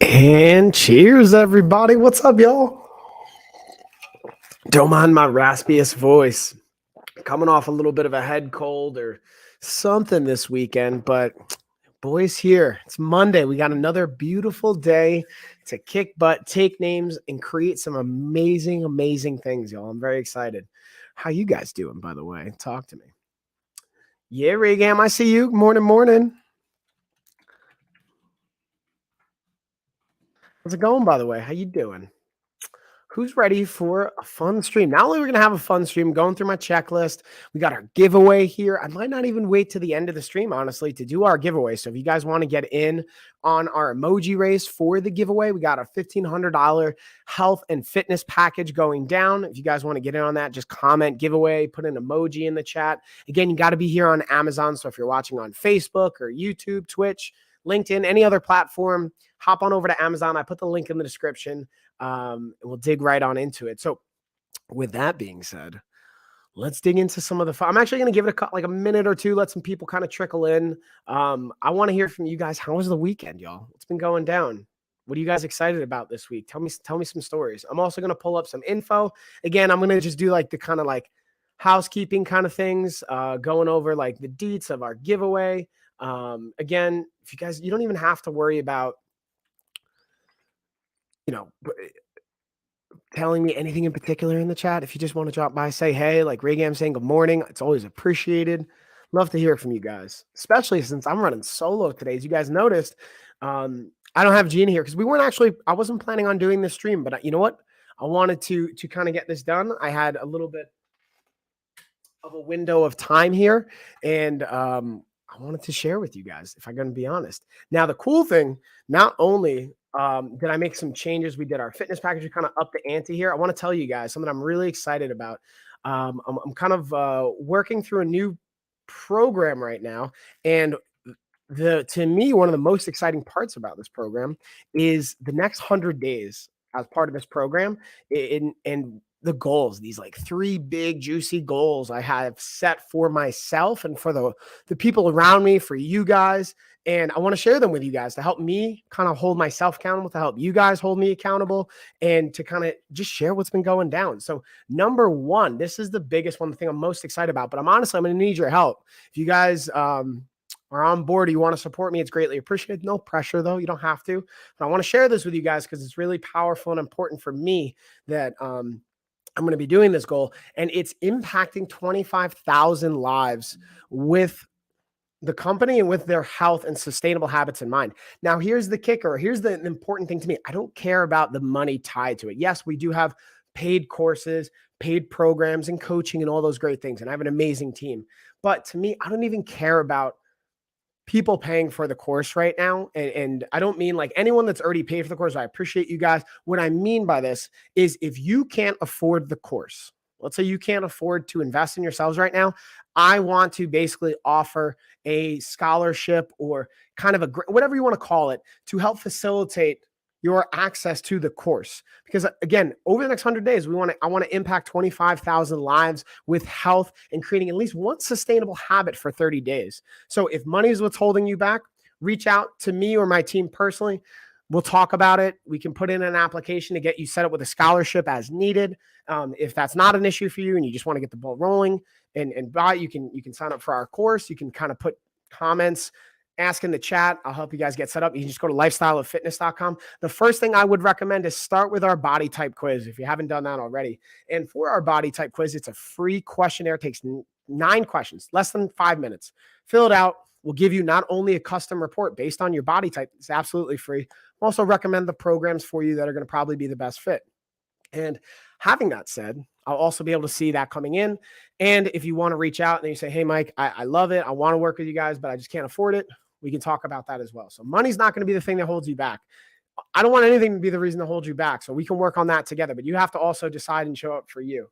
And cheers, everybody. What's up, y'all? Don't mind my raspiest voice. Coming off a little bit of a head cold or something this weekend, but boys, here. It's Monday. We got another beautiful day to kick butt, take names, and create some amazing, amazing things, y'all. I'm very excited. How you guys doing, by the way? Talk to me. Yeah, Regan, I see you. Morning, morning. How's it going, by the way? How you doing? Who's ready for a fun stream? Not only are we going to have a fun stream, going through my checklist, we got our giveaway here. I might not even wait to the end of the stream, honestly, to do our giveaway. So if you guys want to get in on our emoji race for the giveaway, we got a $1,500 health and fitness package going down. If you guys want to get in on that, just comment giveaway, put an emoji in the chat. Again, you got to be here on Amazon. So if you're watching on Facebook or YouTube, Twitch, LinkedIn, any other platform, hop on over to Amazon. I put the link in the description. We'll dig right on into it. So with that being said, let's dig into some of the fun. I'm actually going to give it a minute or two, let some people kind of trickle in. I want to hear from you guys. How was the weekend, y'all? What's been going down? What are you guys excited about this week? Tell me some stories. I'm also going to pull up some info. Again, I'm going to just do like the kind of like housekeeping kind of things, going over like the deets of our giveaway. Again, if you guys, you don't even have to worry about, you know, telling me anything in particular in the chat. If you just want to drop by, say hey, like Regan saying good morning. It's always appreciated. Love to hear from you guys, especially since I'm running solo today. As you guys noticed, I don't have Gina here because I wasn't planning on doing this stream, but you know what? I wanted to kind of get this done. I had a little bit of a window of time here, and I wanted to share with you guys, if I'm going to be honest. Now, the cool thing, not only did I make some changes, we did our fitness package, we kind of up the ante here. I want to tell you guys something I'm really excited about. I'm kind of working through a new program right now, and to me, one of the most exciting parts about this program is the next 100 days as part of this program, and the goals, these like 3 big juicy goals I have set for myself and for the people around me, for you guys. And I want to share them with you guys to help me kind of hold myself accountable, to help you guys hold me accountable, and to kind of just share what's been going down. So number 1, this is the biggest one, the thing I'm most excited about, but I'm going to need your help. If you guys are on board, you want to support me, it's greatly appreciated. No pressure though, you don't have to. But I want to share this with you guys because it's really powerful and important for me that I'm going to be doing this goal, and it's impacting 25,000 lives with the company and with their health and sustainable habits in mind. Now, here's the kicker. Here's the important thing to me. I don't care about the money tied to it. Yes, we do have paid courses, paid programs, and coaching and all those great things. And I have an amazing team. But to me, I don't even care about people paying for the course right now. And I don't mean like anyone that's already paid for the course. I appreciate you guys. What I mean by this is if you can't afford the course, let's say you can't afford to invest in yourselves right now, I want to basically offer a scholarship or kind of whatever you want to call it to help facilitate your access to the course. Because again, over the next 100 days, I want to impact 25,000 lives with health and creating at least one sustainable habit for 30 days. So if money is what's holding you back, reach out to me or my team personally. We'll talk about it. We can put in an application to get you set up with a scholarship as needed. If that's not an issue for you and you just want to get the ball rolling and buy, you can sign up for our course. You can kind of put comments, ask in the chat. I'll help you guys get set up. You can just go to lifestyleoffitness.com. The first thing I would recommend is start with our body type quiz if you haven't done that already. And for our body type quiz, it's a free questionnaire. It takes 9 questions, less than 5 minutes. Fill it out. We'll give you not only a custom report based on your body type. It's absolutely free. We'll also recommend the programs for you that are going to probably be the best fit. And having that said, I'll also be able to see that coming in. And if you want to reach out and you say, hey, Mike, I love it. I want to work with you guys, but I just can't afford it. We can talk about that as well. So money's not going to be the thing that holds you back. I don't want anything to be the reason to hold you back. So we can work on that together, but you have to also decide and show up for you.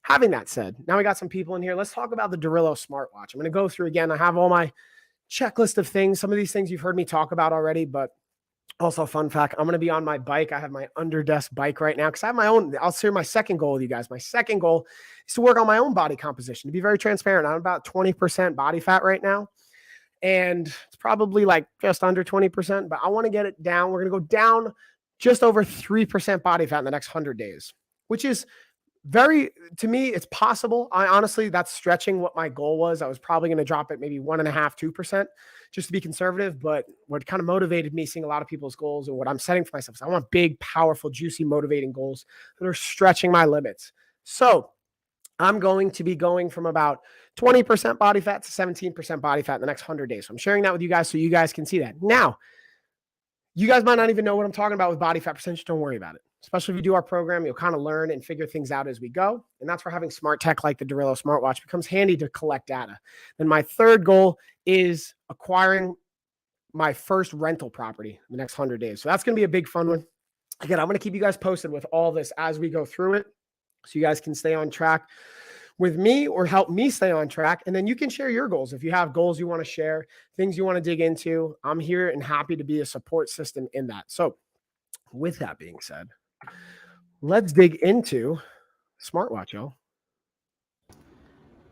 Having that said, now we got some people in here. Let's talk about the Darillo smartwatch. I'm going to go through again. I have all my checklist of things. Some of these things you've heard me talk about already, but also fun fact, I'm going to be on my bike. I have my Underdesk bike right now because I have my own. I'll share my second goal with you guys. My second goal is to work on my own body composition, to be very transparent. I'm about 20% body fat right now. and it's probably like just under 20%, but I want to get it down. We're going to go down just over 3% body fat in the next 100 days, which is to me, it's possible. I honestly, that's stretching what my goal was. I was probably going to drop it maybe 1.5%, 2%, just to be conservative. But what kind of motivated me seeing a lot of people's goals and what I'm setting for myself is I want big, powerful, juicy, motivating goals that are stretching my limits. So I'm going to be going from about 20% body fat to 17% body fat in the next 100 days. So I'm sharing that with you guys so you guys can see that. Now, you guys might not even know what I'm talking about with body fat percentage. Don't worry about it. Especially if you do our program, you'll kind of learn and figure things out as we go. And that's where having smart tech like the Darillo smartwatch becomes handy to collect data. Then my third goal is acquiring my first rental property in the next 100 days. So that's going to be a big fun one. Again, I'm going to keep you guys posted with all this as we go through it so you guys can stay on track with me or help me stay on track. And then you can share your goals. If you have goals you want to share, things you want to dig into, I'm here and happy to be a support system in that. So with that being said, let's dig into smartwatch, y'all.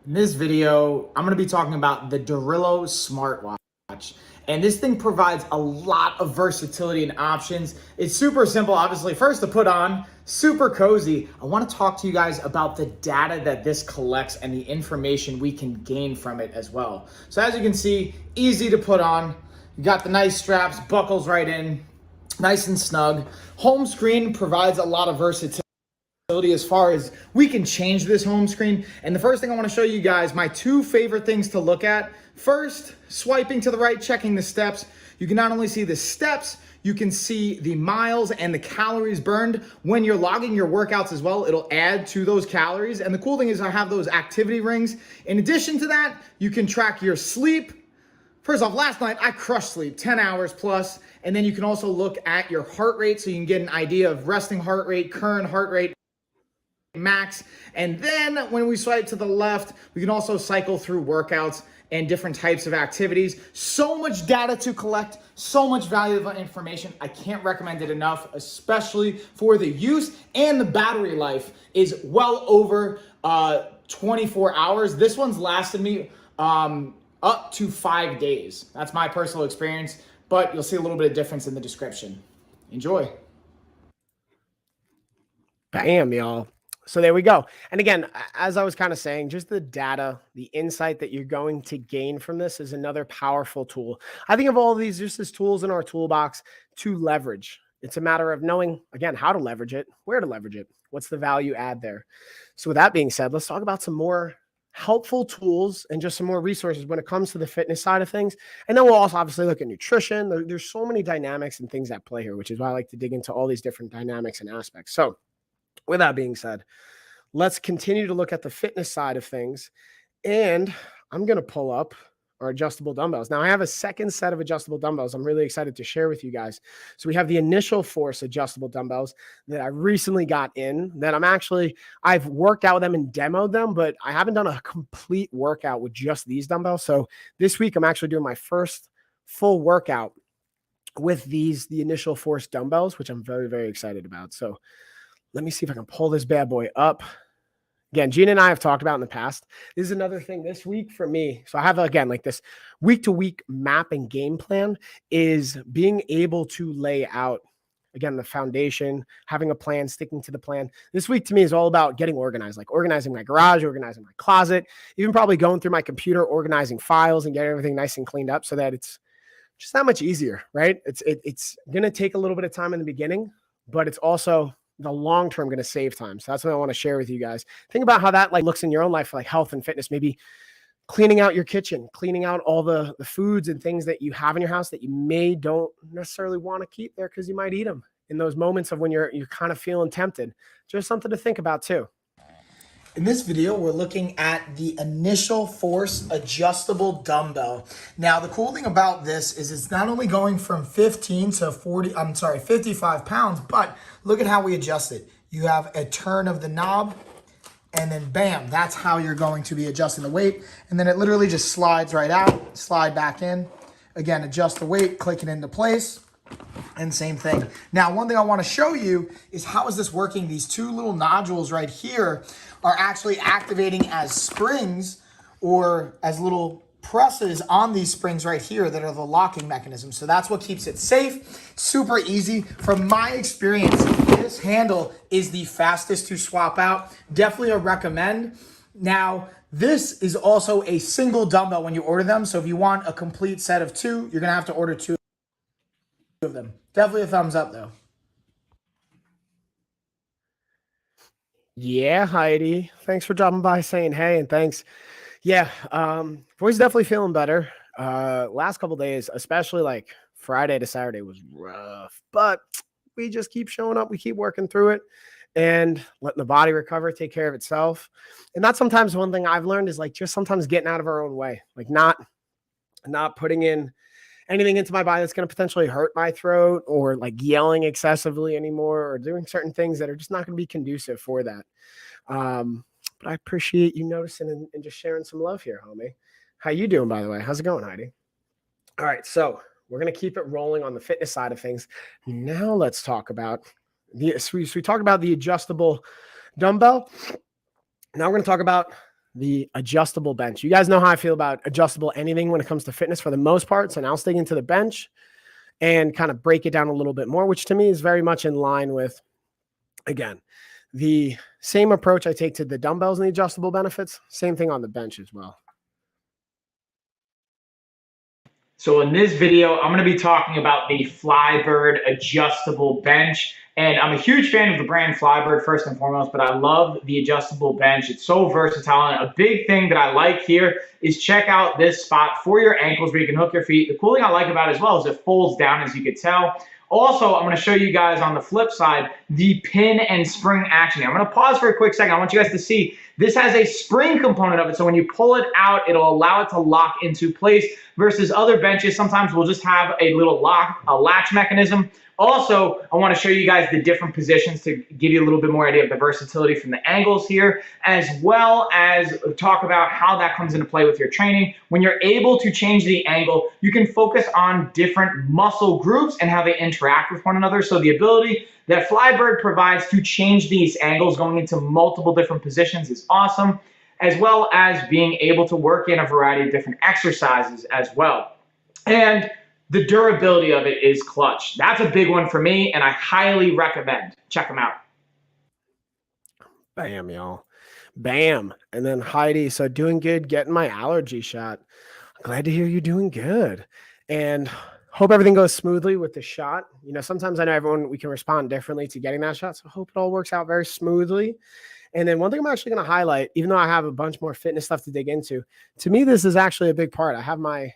In this video, I'm going to be talking about the Darillo smartwatch. And this thing provides a lot of versatility and options. It's super simple, obviously, first to put on, super cozy. I want to talk to you guys about the data that this collects and the information we can gain from it as well. So as you can see, easy to put on. You got the nice straps, buckles right in, nice and snug. Home screen provides a lot of versatility as far as we can change this home screen. And the first thing I want to show you guys, my two favorite things to look at. First, swiping to the right, checking the steps. You can not only see the steps, you can see the miles and the calories burned. When you're logging your workouts as well, it'll add to those calories. And the cool thing is I have those activity rings. In addition to that, you can track your sleep. First off, last night I crushed sleep, 10 hours plus. And then you can also look at your heart rate so you can get an idea of resting heart rate, current heart rate, max. And then when we swipe to the left, we can also cycle through workouts and different types of activities. So much data to collect, so much valuable information. I can't recommend it enough, especially for the use, and the battery life is well over 24 hours. This one's lasted me up to 5 days. That's my personal experience, but you'll see a little bit of difference in the description. Enjoy. Bam, y'all. So there we go. And again, as I was kind of saying, just the data, the insight that you're going to gain from this is another powerful tool. I think of all of these just as tools in our toolbox to leverage. It's a matter of knowing, again, how to leverage it, where to leverage it, what's the value add there. So with that being said, let's talk about some more helpful tools and just some more resources when it comes to the fitness side of things. And then we'll also obviously look at nutrition. There's so many dynamics and things at play here, which is why I like to dig into all these different dynamics and aspects. So with that being said, let's continue to look at the fitness side of things. And I'm going to pull up our adjustable dumbbells. Now I have a second set of adjustable dumbbells I'm really excited to share with you guys. So we have the Initial Force adjustable dumbbells that I recently got in that I've worked out with them and demoed them, but I haven't done a complete workout with just these dumbbells. So this week I'm actually doing my first full workout with the Initial Force dumbbells, which I'm very, very excited about. So let me see if I can pull this bad boy up. Again, Gina and I have talked about in the past. This is another thing this week for me. So I have, again, like this week-to-week map and game plan is being able to lay out, again, the foundation, having a plan, sticking to the plan. This week to me is all about getting organized, like organizing my garage, organizing my closet, even probably going through my computer, organizing files and getting everything nice and cleaned up so that it's just that much easier, right? It's going to take a little bit of time in the beginning, but it's also the long term going to save time. So that's what I want to share with you guys. Think about how that looks in your own life for health and fitness, maybe cleaning out your kitchen, cleaning out all the foods and things that you have in your house that you don't necessarily want to keep there because you might eat them in those moments of when you're kind of feeling tempted. Just something to think about too. In this video, we're looking at the Initial Force adjustable dumbbell. Now, the cool thing about this is it's not only going from 55 pounds, but look at how we adjust it. You have a turn of the knob, and then bam, that's how you're going to be adjusting the weight. And then it literally just slides right out, slide back in. Again, adjust the weight, click it into place. And same thing. Now, one thing I want to show you is how is this working? These two little nodules right here are actually activating as springs or as little presses on these springs right here that are the locking mechanism. So that's what keeps it safe. Super easy. From my experience, this handle is the fastest to swap out. Definitely a recommend. Now, this is also a single dumbbell when you order them. So if you want a complete set of 2, you're going to have to order 2 of them. Definitely a thumbs up though. Yeah, Heidi. Thanks for dropping by saying hey, and thanks. Yeah, boy's definitely feeling better. Last couple days, especially like Friday to Saturday was rough, but we just keep showing up. We keep working through it and letting the body recover, take care of itself. And that's sometimes one thing I've learned is like just sometimes getting out of our own way, like not putting in anything into my body that's going to potentially hurt my throat or like yelling excessively anymore or doing certain things that are just not going to be conducive for that. But I appreciate you noticing and just sharing some love here, homie. How you doing, by the way? How's it going, Heidi? All right, so we're going to keep it rolling on the fitness side of things. Now let's talk about we talked about the adjustable dumbbell. Now we're going to talk about the adjustable bench. You guys know how I feel about adjustable anything when it comes to fitness for the most part. So now let's dig into the bench and kind of break it down a little bit more, which to me is very much in line with, again, the same approach I take to the dumbbells and the adjustable benefits. Same thing on the bench as well. So in this video, I'm going to be talking about the Flybird adjustable bench. And I'm a huge fan of the brand Flybird first and foremost, but I love the adjustable bench. It's so versatile. And a big thing that I like here is check out this spot for your ankles where you can hook your feet. The cool thing I like about it as well is it folds down, as you can tell. Also, I'm going to show you guys on the flip side, the pin and spring action. I'm going to pause for a quick second. I want you guys to see this has a spring component of it. So when you pull it out, it'll allow it to lock into place versus other benches. Sometimes we'll just have a little latch mechanism. Also, I want to show you guys the different positions to give you a little bit more idea of the versatility from the angles here, as well as talk about how that comes into play with your training. When you're able to change the angle, you can focus on different muscle groups and how they interact with one another. So the ability that Flybird provides to change these angles going into multiple different positions is awesome, as well as being able to work in a variety of different exercises as well. And the durability of it is clutch. That's a big one for me, and I highly recommend. Check them out. Bam, y'all. Bam. And then Heidi, so doing good, getting my allergy shot. Glad to hear you're doing good. And hope everything goes smoothly with the shot. You know, sometimes I know we can respond differently to getting that shot, so hope it all works out very smoothly. And then one thing I'm actually going to highlight, even though I have a bunch more fitness stuff to dig into, to me, this is actually a big part. I have my,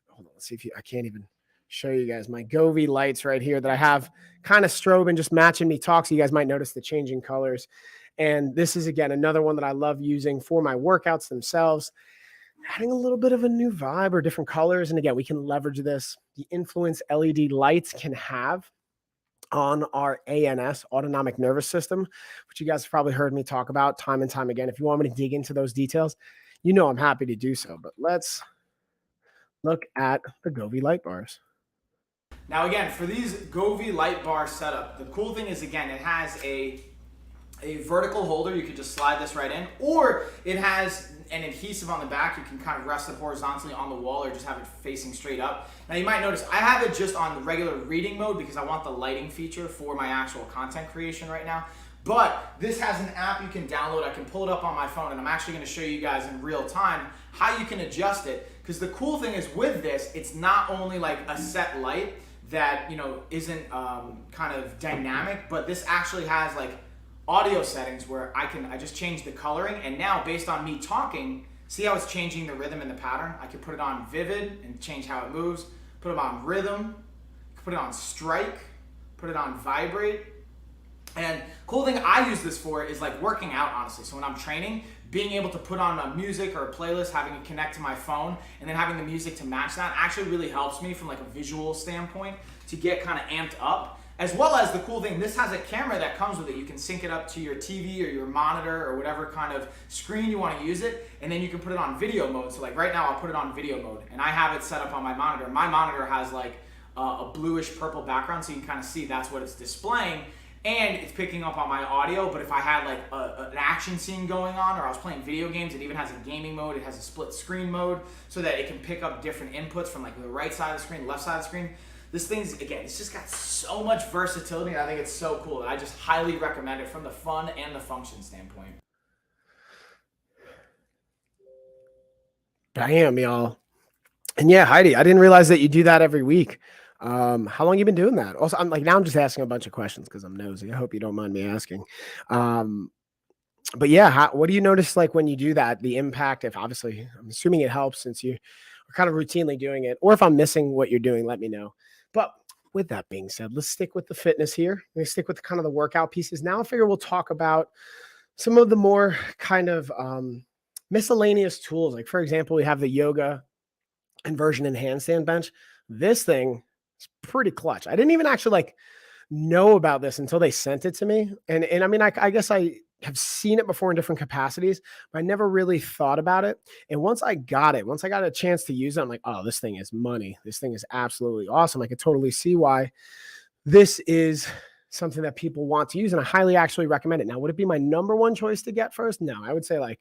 hold on, let's see if I can't even show you guys my Govee lights right here that I have kind of strobing, just matching me talk. So you guys might notice the changing colors. And this is, again, another one that I love using for my workouts themselves, adding a little bit of a new vibe or different colors. And again, we can leverage this. The influence LED lights can have on our ANS, autonomic nervous system, which you guys have probably heard me talk about time and time again. If you want me to dig into those details, you know I'm happy to do so. But let's look at the Govee light bars. Now again, for these Govee light bar setup, the cool thing is, again, it has a vertical holder. You could just slide this right in, or it has an adhesive on the back. You can kind of rest it horizontally on the wall or just have it facing straight up. Now you might notice I have it just on the regular reading mode because I want the lighting feature for my actual content creation right now. But this has an app you can download. I can pull it up on my phone, and I'm actually going to show you guys in real time how you can adjust it. Because the cool thing is with this, it's not only like a set light that, you know, isn't kind of dynamic, but this actually has like audio settings where I just change the coloring, and now based on me talking, see how it's changing the rhythm and the pattern? I can put it on vivid and change how it moves, put it on rhythm, put it on strike, put it on vibrate. And cool thing I use this for is like working out, honestly. So when I'm training, being able to put on a music or a playlist, having it connect to my phone, and then having the music to match that actually really helps me from like a visual standpoint to get kind of amped up. As well as the cool thing, this has a camera that comes with it. You can sync it up to your TV or your monitor or whatever kind of screen you want to use it, and then you can put it on video mode. So like right now I'll put it on video mode, and I have it set up on my monitor. My monitor has like a bluish purple background, so you can kind of see that's what it's displaying. and it's picking up on my audio. But if I had like an action scene going on, or I was playing video games, it even has a gaming mode. It has a split screen mode so that it can pick up different inputs from like the right side of the screen, left side of the screen. This thing's, again, it's just got so much versatility, and I think it's so cool. I just highly recommend it from the fun and the function standpoint. Damn, y'all. And yeah, Heidi, I didn't realize that you do that every week. How long you been doing that? Also, I'm like, now I'm just asking a bunch of questions because I'm nosy. I hope you don't mind me asking. Um, but yeah, what do you notice like when you do that, the impact? If obviously, I'm assuming it helps since you are kind of routinely doing it, or if I'm missing what you're doing, let me know. But with that being said, let's stick with the fitness here. Let's stick with kind of the workout pieces. Now I figure we'll talk about some of the more kind of miscellaneous tools. Like for example, we have the yoga inversion and handstand bench. This thing is pretty clutch. I didn't even actually like know about this until they sent it to me. And I mean, I guess I have seen it before in different capacities, but I never really thought about it. And once I got a chance to use it, I'm like, oh, this thing is money. This thing is absolutely awesome. I could totally see why this is something that people want to use. And I highly actually recommend it. Now, would it be my number one choice to get first? No, I would say like,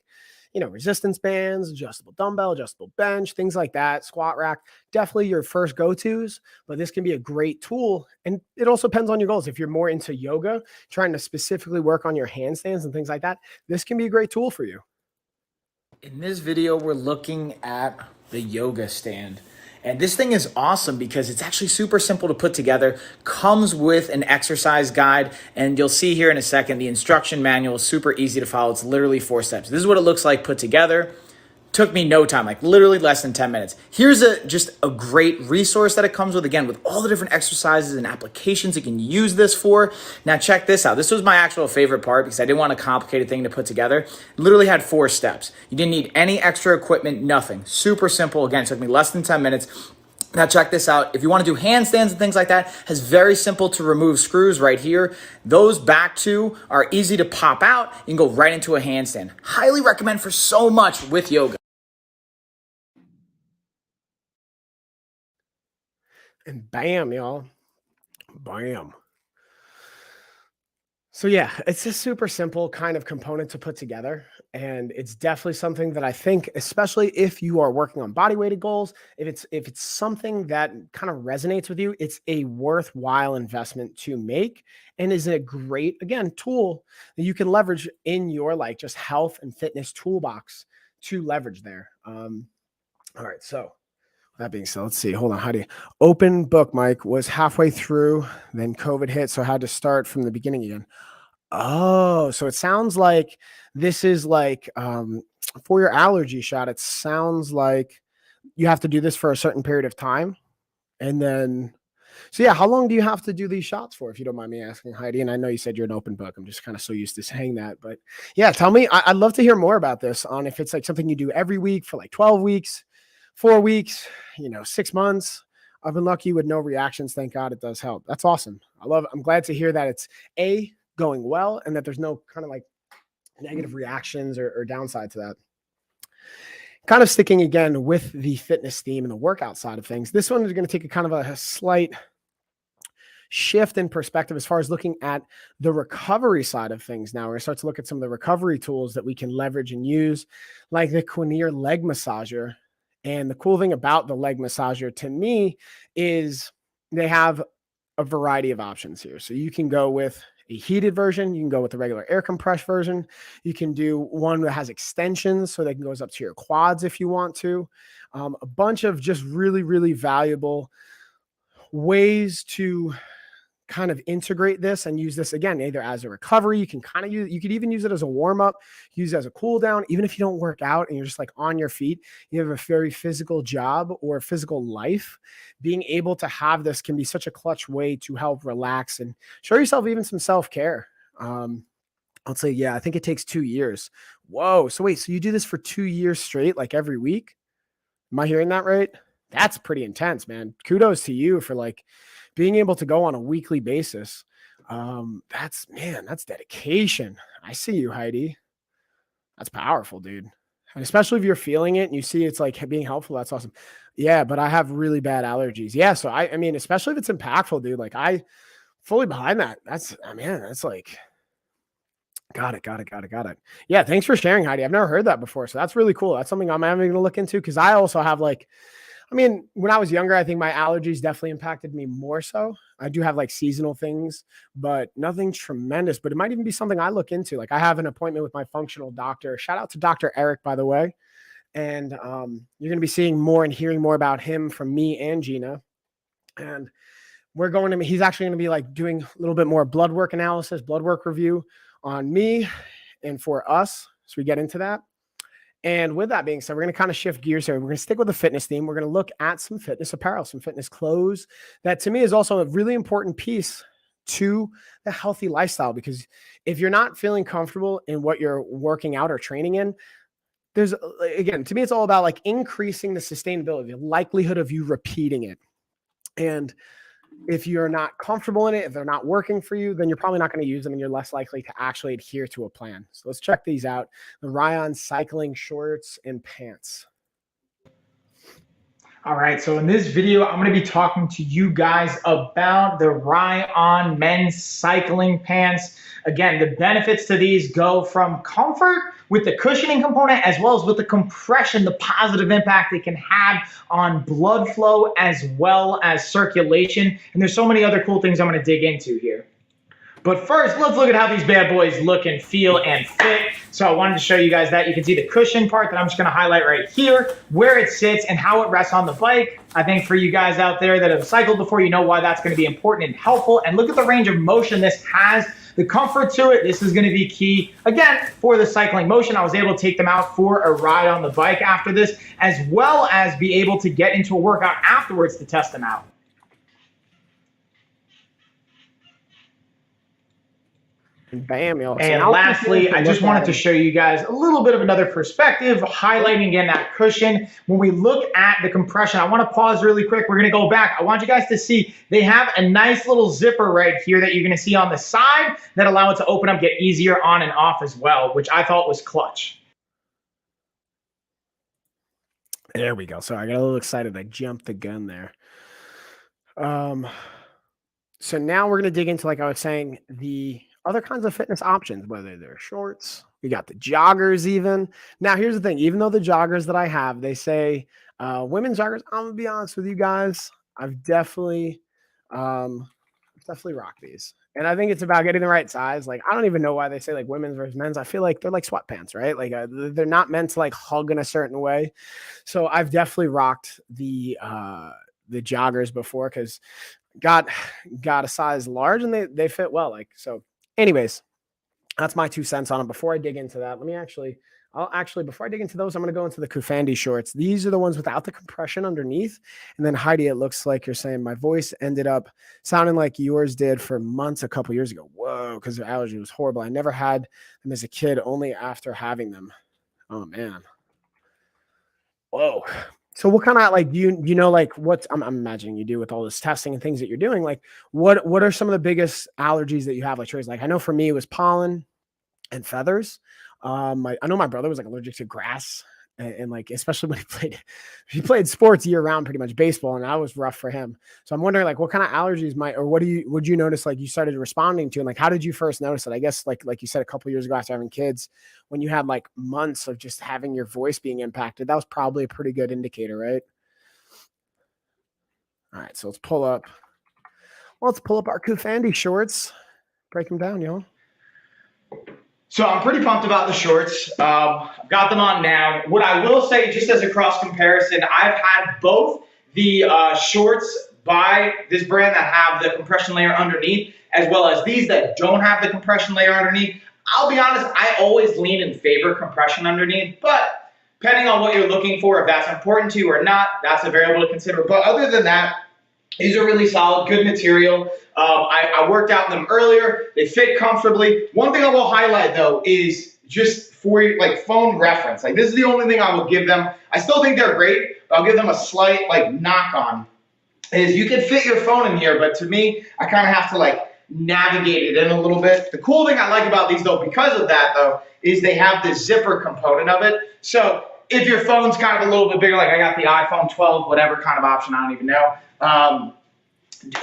resistance bands, adjustable dumbbell, adjustable bench, things like that, squat rack, definitely your first go-tos, but this can be a great tool. And it also depends on your goals. If you're more into yoga, trying to specifically work on your handstands and things like that, this can be a great tool for you. In this video, we're looking at the yoga stand. And this thing is awesome because it's actually super simple to put together, comes with an exercise guide, and you'll see here in a second, the instruction manual is super easy to follow. It's literally 4 steps. This is what it looks like put together. Took me no time, like literally less than 10 minutes. Here's just a great resource that it comes with, again, with all the different exercises and applications you can use this for. Now check this out. This was my actual favorite part because I didn't want a complicated thing to put together. It literally had 4 steps. You didn't need any extra equipment, nothing. Super simple. Again, it took me less than 10 minutes. Now check this out. If you want to do handstands and things like that, has very simple to remove screws right here. Those back two are easy to pop out. You can go right into a handstand. Highly recommend for so much with yoga. And bam, y'all. Bam. So yeah, it's a super simple kind of component to put together. And it's definitely something that I think, especially if you are working on body weighted goals, if it's something that kind of resonates with you, it's a worthwhile investment to make and is a great, again, tool that you can leverage in your like just health and fitness toolbox to leverage there. All right, so that being said, let's see. Hold on. How do you open book, Mike? Was halfway through, then COVID hit, so I had to start from the beginning again. Oh, so it sounds like this is like for your allergy shot. It sounds like you have to do this for a certain period of time, and then. So yeah, how long do you have to do these shots for, if you don't mind me asking, Heidi? And I know you said you're an open book. I'm just kind of so used to saying that, but yeah, tell me. I'd love to hear more about this. On if it's like something you do every week for like 12 weeks. 4 weeks, 6 months. I've been lucky with no reactions. Thank God it does help. That's awesome. I'm glad to hear that it's going well and that there's no kind of like negative reactions or downside to that. Kind of sticking again with the fitness theme and the workout side of things. This one is going to take a kind of a slight shift in perspective as far as looking at the recovery side of things. Now we're going to start to look at some of the recovery tools that we can leverage and use, like the Quinier leg massager. And the cool thing about the leg massager to me is they have a variety of options here. So you can go with a heated version. You can go with the regular air compressed version. You can do one that has extensions so that goes up to your quads if you want to. A bunch of just really, really valuable ways to kind of integrate this and use this again, either as a recovery. You can kind of use, you could even use it as a warm up, use it as a cool down. Even if you don't work out and you're just like on your feet, you have a very physical job or physical life, being able to have this can be such a clutch way to help relax and show yourself even some self-care. I'll say, yeah, I think it takes 2 years. Whoa. So wait, so you do this for 2 years straight, like every week? Am I hearing that right? That's pretty intense, man. Kudos to you for like being able to go on a weekly basis. That's dedication. I see you, Heidi. That's powerful, dude. And especially if you're feeling it and you see it's like being helpful, that's awesome. Yeah, but I have really bad allergies. Yeah. So I mean, especially if it's impactful, dude, like fully behind that. That's, man, that's like, got it. Yeah, thanks for sharing, Heidi. I've never heard that before, so that's really cool. That's something I'm having to look into because I also have like, I mean, when I was younger, I think my allergies definitely impacted me more so. I do have like seasonal things, but nothing tremendous. But it might even be something I look into. Like I have an appointment with my functional doctor. Shout out to Dr. Eric, by the way. And you're going to be seeing more and hearing more about him from me and Gina. And we're going to, he's actually going to be like doing a little bit more blood work analysis, blood work review on me and for us. So we get into that. And with that being said, we're going to kind of shift gears here. We're going to stick with the fitness theme. We're going to look at some fitness apparel, some fitness clothes. That to me is also a really important piece to the healthy lifestyle, because if you're not feeling comfortable in what you're working out or training in, there's, again, to me, it's all about like increasing the sustainability, the likelihood of you repeating it. And if you're not comfortable in it, if they're not working for you, then you're probably not going to use them and you're less likely to actually adhere to a plan. So let's check these out. The Ryan cycling shorts and pants. All right, so in this video, I'm going to be talking to you guys about the Ryan men's cycling pants. Again, the benefits to these go from comfort with the cushioning component, as well as with the compression, the positive impact it can have on blood flow as well as circulation. And there's so many other cool things I'm going to dig into here. But first, let's look at how these bad boys look and feel and fit. So I wanted to show you guys that. You can see the cushion part that I'm just going to highlight right here, where it sits and how it rests on the bike. I think for you guys out there that have cycled before, you know why that's going to be important and helpful. And look at the range of motion this has. The comfort to it, this is going to be key. Again, for the cycling motion, I was able to take them out for a ride on the bike after this, as well as be able to get into a workout afterwards to test them out. Bam, yo. And lastly, I just wanted to show you guys a little bit of another perspective, highlighting again that cushion. When we look at the compression, I want to pause really quick. We're going to go back. I want you guys to see they have a nice little zipper right here that you're going to see on the side that allow it to open up, get easier on and off as well, which I thought was clutch. There we go. Sorry, I got a little excited. I jumped the gun there. So now we're going to dig into, like I was saying, the other kinds of fitness options, whether they're shorts, we got the joggers even. Now, here's the thing. Even though the joggers that I have, they say women's joggers, I'm going to be honest with you guys, I've definitely rocked these. And I think it's about getting the right size. Like, I don't even know why they say like women's versus men's. I feel like they're like sweatpants, right? Like they're not meant to like hug in a certain way. So I've definitely rocked the joggers before because got a size large and they fit well. Like, so anyways, that's my 2 cents on it. Before I dig into that, before I dig into those, I'm going to go into the Kufandi shorts. These are the ones without the compression underneath. And then Heidi, it looks like you're saying my voice ended up sounding like yours did for months a couple years ago. Whoa, because the allergy was horrible. I never had them as a kid, only after having them. Oh, man. Whoa. So what kind of like you know like what I'm imagining you do with all this testing and things that you're doing, like what are some of the biggest allergies that you have? Like Trey's, like I know for me it was pollen and feathers. I know my brother was like allergic to grass and like especially when he played sports year round, pretty much baseball, and that was rough for him. So I'm wondering like what kind of allergies would you notice like you started responding to, and like how did you first notice it? I guess like you said a couple years ago after having kids, when you had like months of just having your voice being impacted, that was probably a pretty good indicator, right? All right, so let's pull up our Kufandi shorts, break them down, y'all. So I'm pretty pumped about the shorts. I've got them on now. What I will say, just as a cross comparison, I've had both the shorts by this brand that have the compression layer underneath, as well as these that don't have the compression layer underneath. I'll be honest, I always lean in favor of compression underneath, but depending on what you're looking for, if that's important to you or not, that's a variable to consider. But other than that, these are really solid, good material. I worked out in them earlier. They fit comfortably. One thing I will highlight, though, is just for like phone reference. Like this is the only thing I will give them. I still think they're great, but I'll give them a slight like knock on. Is you can fit your phone in here, but to me, I kind of have to like navigate it in a little bit. The cool thing I like about these, though, because of that, though, is they have the zipper component of it. So if your phone's kind of a little bit bigger, like I got the iPhone 12, whatever kind of option, I don't even know.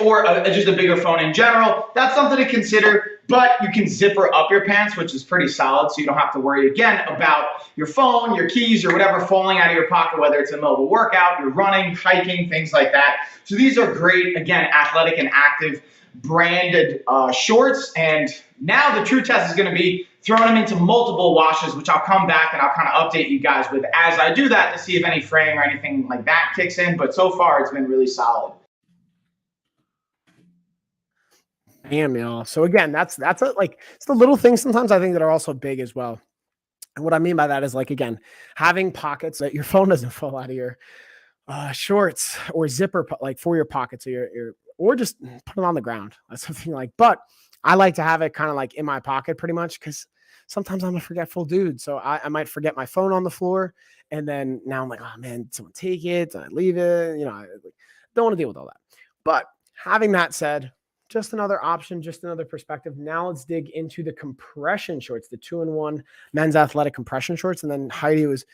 or just a bigger phone in general, that's something to consider. But you can zipper up your pants, which is pretty solid, so you don't have to worry again about your phone, your keys, or whatever falling out of your pocket, whether it's in the middle of a workout, you're running, hiking, things like that. So these are great, again, athletic and active branded shorts. And now the true test is going to be throwing them into multiple washes, which I'll come back and I'll kind of update you guys with as I do that to see if any fraying or anything like that kicks in. But so far, it's been really solid. Damn, y'all. So again, that's like, it's the little things sometimes I think that are also big as well. And what I mean by that is, like, again, having pockets that your phone doesn't fall out of your shorts, or zipper, like for your pockets, or just put it on the ground. That's something like, but I like to have it kind of like in my pocket pretty much, because sometimes I'm a forgetful dude. So I might forget my phone on the floor. And then now I'm like, oh man, did someone take it? Did I leave it? You know, I don't want to deal with all that. But having that said, just another option, just another perspective. Now let's dig into the compression shorts, the 2-in-1 men's athletic compression shorts. And then Heidi, it was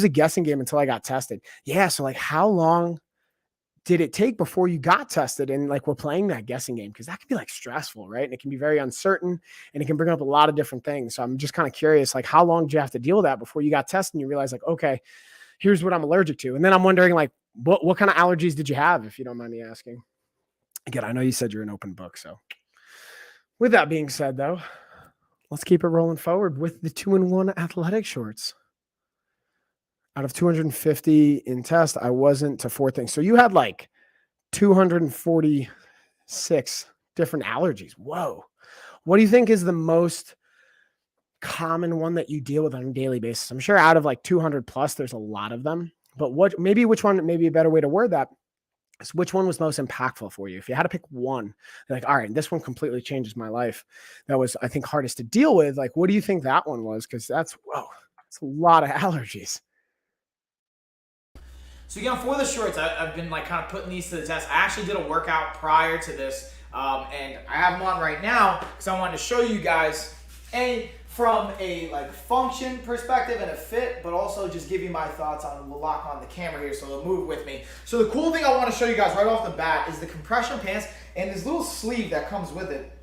a guessing game until I got tested. Yeah. So like, how long did it take before you got tested? And like, we're playing that guessing game because that can be like stressful, right? And it can be very uncertain, and it can bring up a lot of different things. So I'm just kind of curious, like, how long did you have to deal with that before you got tested and you realize, like, okay, here's what I'm allergic to? And then I'm wondering, like, what kind of allergies did you have, if you don't mind me asking? Again, I know you said you're an open book. So with that being said, though, let's keep it rolling forward with the 2-in-1 athletic shorts. Out of 250 in test, I wasn't to 4 things. So you had like 246 different allergies. Whoa. What do you think is the most common one that you deal with on a daily basis? I'm sure out of like 200 plus, there's a lot of them. But which one, maybe a better way to word that, is which one was most impactful for you? If you had to pick one, like, all right, this one completely changes my life, that was, I think, hardest to deal with. Like, what do you think that one was? Because that's a lot of allergies. So again, for the shorts, I've been like kind of putting these to the test. I actually did a workout prior to this, and I have them on right now because I wanted to show you guys from a like function perspective and a fit, but also just give you my thoughts on. We'll lock on the camera here so they'll move with me. So the cool thing I want to show you guys right off the bat is the compression pants and this little sleeve that comes with it.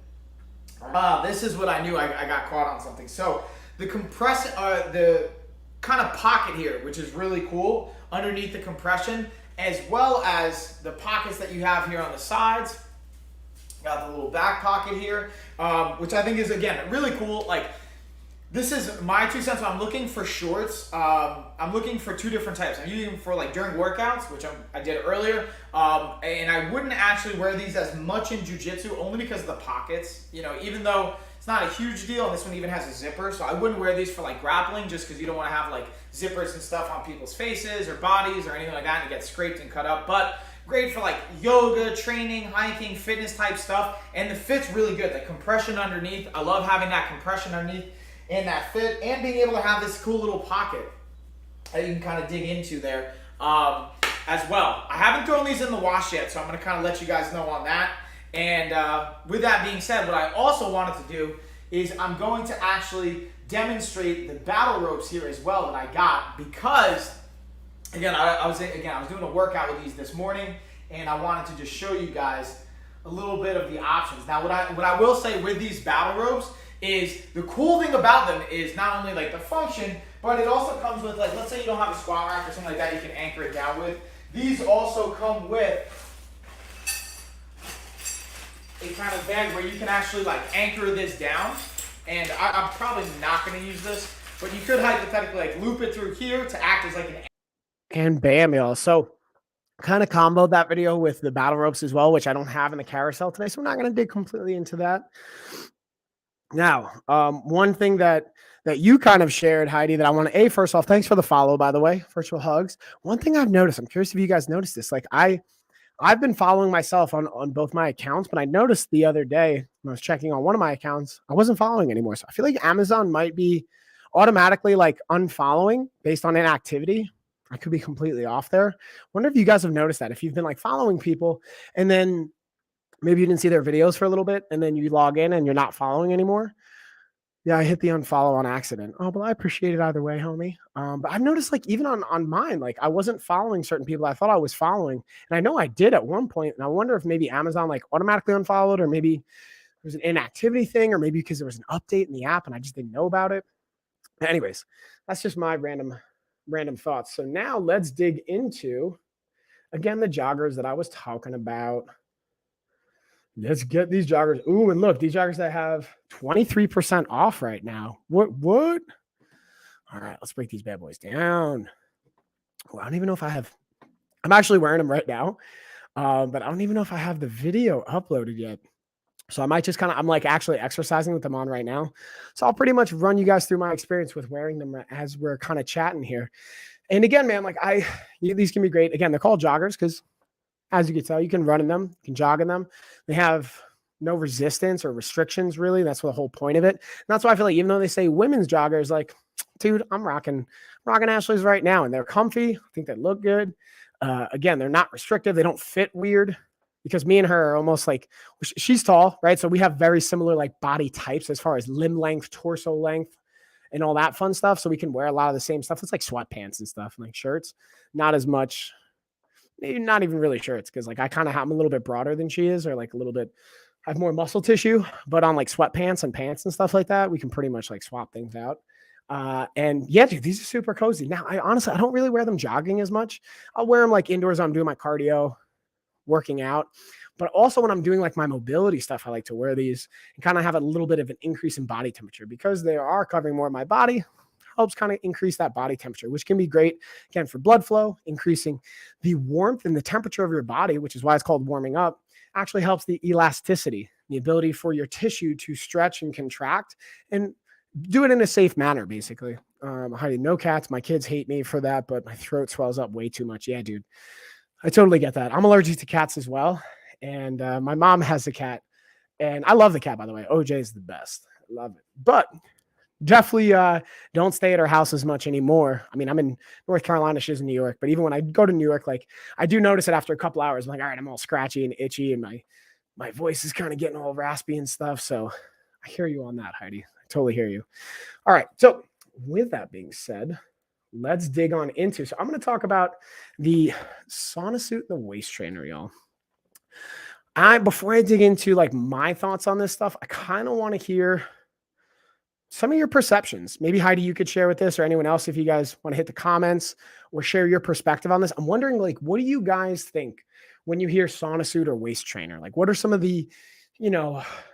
This is what I knew I got caught on something. So the the kind of pocket here, which is really cool underneath the compression, as well as the pockets that you have here on the sides. Got the little back pocket here, which I think is, again, really cool. Like, this is my 2 cents. I'm looking for shorts. I'm looking for 2 different types. I'm using them for like during workouts, which I did earlier. And I wouldn't actually wear these as much in jiu-jitsu, only because of the pockets. You know, even though it's not a huge deal, and this one even has a zipper, so I wouldn't wear these for like grappling, just because you don't want to have like zippers and stuff on people's faces or bodies or anything like that and get scraped and cut up. But great for like yoga, training, hiking, fitness type stuff. And the fit's really good. The compression underneath, I love having that compression underneath and that fit, and being able to have this cool little pocket that you can kind of dig into there as well. I haven't thrown these in the wash yet, so I'm going to kind of let you guys know on that. And with that being said, what I also wanted to do is I'm going to actually demonstrate the battle ropes here as well that I got, because again, I was doing a workout with these this morning, and I wanted to just show you guys a little bit of the options. Now, what I will say with these battle ropes is the cool thing about them is not only like the function, but it also comes with, like, let's say you don't have a squat rack or something like that you can anchor it down with. These also come with a kind of bag where you can actually like anchor this down. And I'm probably not going to use this, but you could hypothetically like loop it through here to act as like an. And bam, y'all. So kind of comboed that video with the battle ropes as well, which I don't have in the carousel today, so we're not going to dig completely into that. Now, one thing that you kind of shared, Heidi, that I want to, first off, thanks for the follow, by the way, virtual hugs. One thing I've noticed, I'm curious if you guys noticed this, like I've been following myself on both my accounts, but I noticed the other day when I was checking on one of my accounts, I wasn't following anymore. So I feel like Amazon might be automatically like unfollowing based on inactivity. I could be completely off there. Wonder if you guys have noticed that, if you've been like following people and then maybe you didn't see their videos for a little bit and then you log in and you're not following anymore. Yeah, I hit the unfollow on accident. Oh, but I appreciate it either way, homie. But I've noticed like even on mine, like I wasn't following certain people I thought I was following, and I know I did at one point, and I wonder if maybe Amazon like automatically unfollowed, or maybe there's an inactivity thing, or maybe because there was an update in the app and I just didn't know about it. Anyways, that's just my random thoughts. So now let's dig into again the joggers that I was talking about. Let's get these joggers. Ooh, and look, these joggers that have 23% off right now. What? All right, let's break these bad boys down. Well, I don't even know if I have. I'm actually wearing them right now, but I don't even know if I have the video uploaded yet. So I might just kind of, I'm like actually exercising with them on right now. So I'll pretty much run you guys through my experience with wearing them as we're kind of chatting here. And again, man, like these can be great. Again, they're called joggers because as you can tell, you can run in them, you can jog in them. They have no resistance or restrictions, really. That's the whole point of it. And that's why I feel like even though they say women's joggers, like, dude, I'm rocking Ashley's right now, and they're comfy. I think they look good. Again, they're not restrictive. They don't fit weird because me and her are almost like, she's tall, right? So we have very similar like body types as far as limb length, torso length, and all that fun stuff. So we can wear a lot of the same stuff. It's like sweatpants and stuff, and like shirts, not as much. Maybe not even really shirts because like I'm a little bit broader than she is, or like a little bit, I have more muscle tissue, but on like sweatpants and pants and stuff like that, we can pretty much like swap things out. And yeah, dude, these are super cozy. Now, I honestly, I don't really wear them jogging as much. I'll wear them like indoors. I'm doing my cardio, working out, but also when I'm doing like my mobility stuff, I like to wear these and kind of have a little bit of an increase in body temperature because they are covering more of my body. Helps kind of increase that body temperature, which can be great, again, for blood flow, increasing the warmth and the temperature of your body, which is why it's called warming up, actually helps the elasticity, the ability for your tissue to stretch and contract and do it in a safe manner, basically. Heidi, no cats. My kids hate me for that, but my throat swells up way too much. Yeah, dude, I totally get that. I'm allergic to cats as well. And my mom has a cat, and I love the cat, by the way. OJ is the best. I love it. But definitely don't stay at her house as much anymore. I mean, I'm in North Carolina, she's in New York, but even when I go to New York, like I do notice it after a couple hours. I'm like, all right, I'm all scratchy and itchy, and my voice is kind of getting all raspy and stuff. So I hear you on that, Heidi. I totally hear you. All right. So with that being said, let's dig on into. So I'm going to talk about the sauna suit and the waist trainer, y'all. Before I dig into like my thoughts on this stuff, I kind of want to hear some of your perceptions. Maybe Heidi, you could share with this, or anyone else, if you guys want to hit the comments or share your perspective on this. I'm wondering, like, what do you guys think when you hear sauna suit or waist trainer? Like, what are some of the,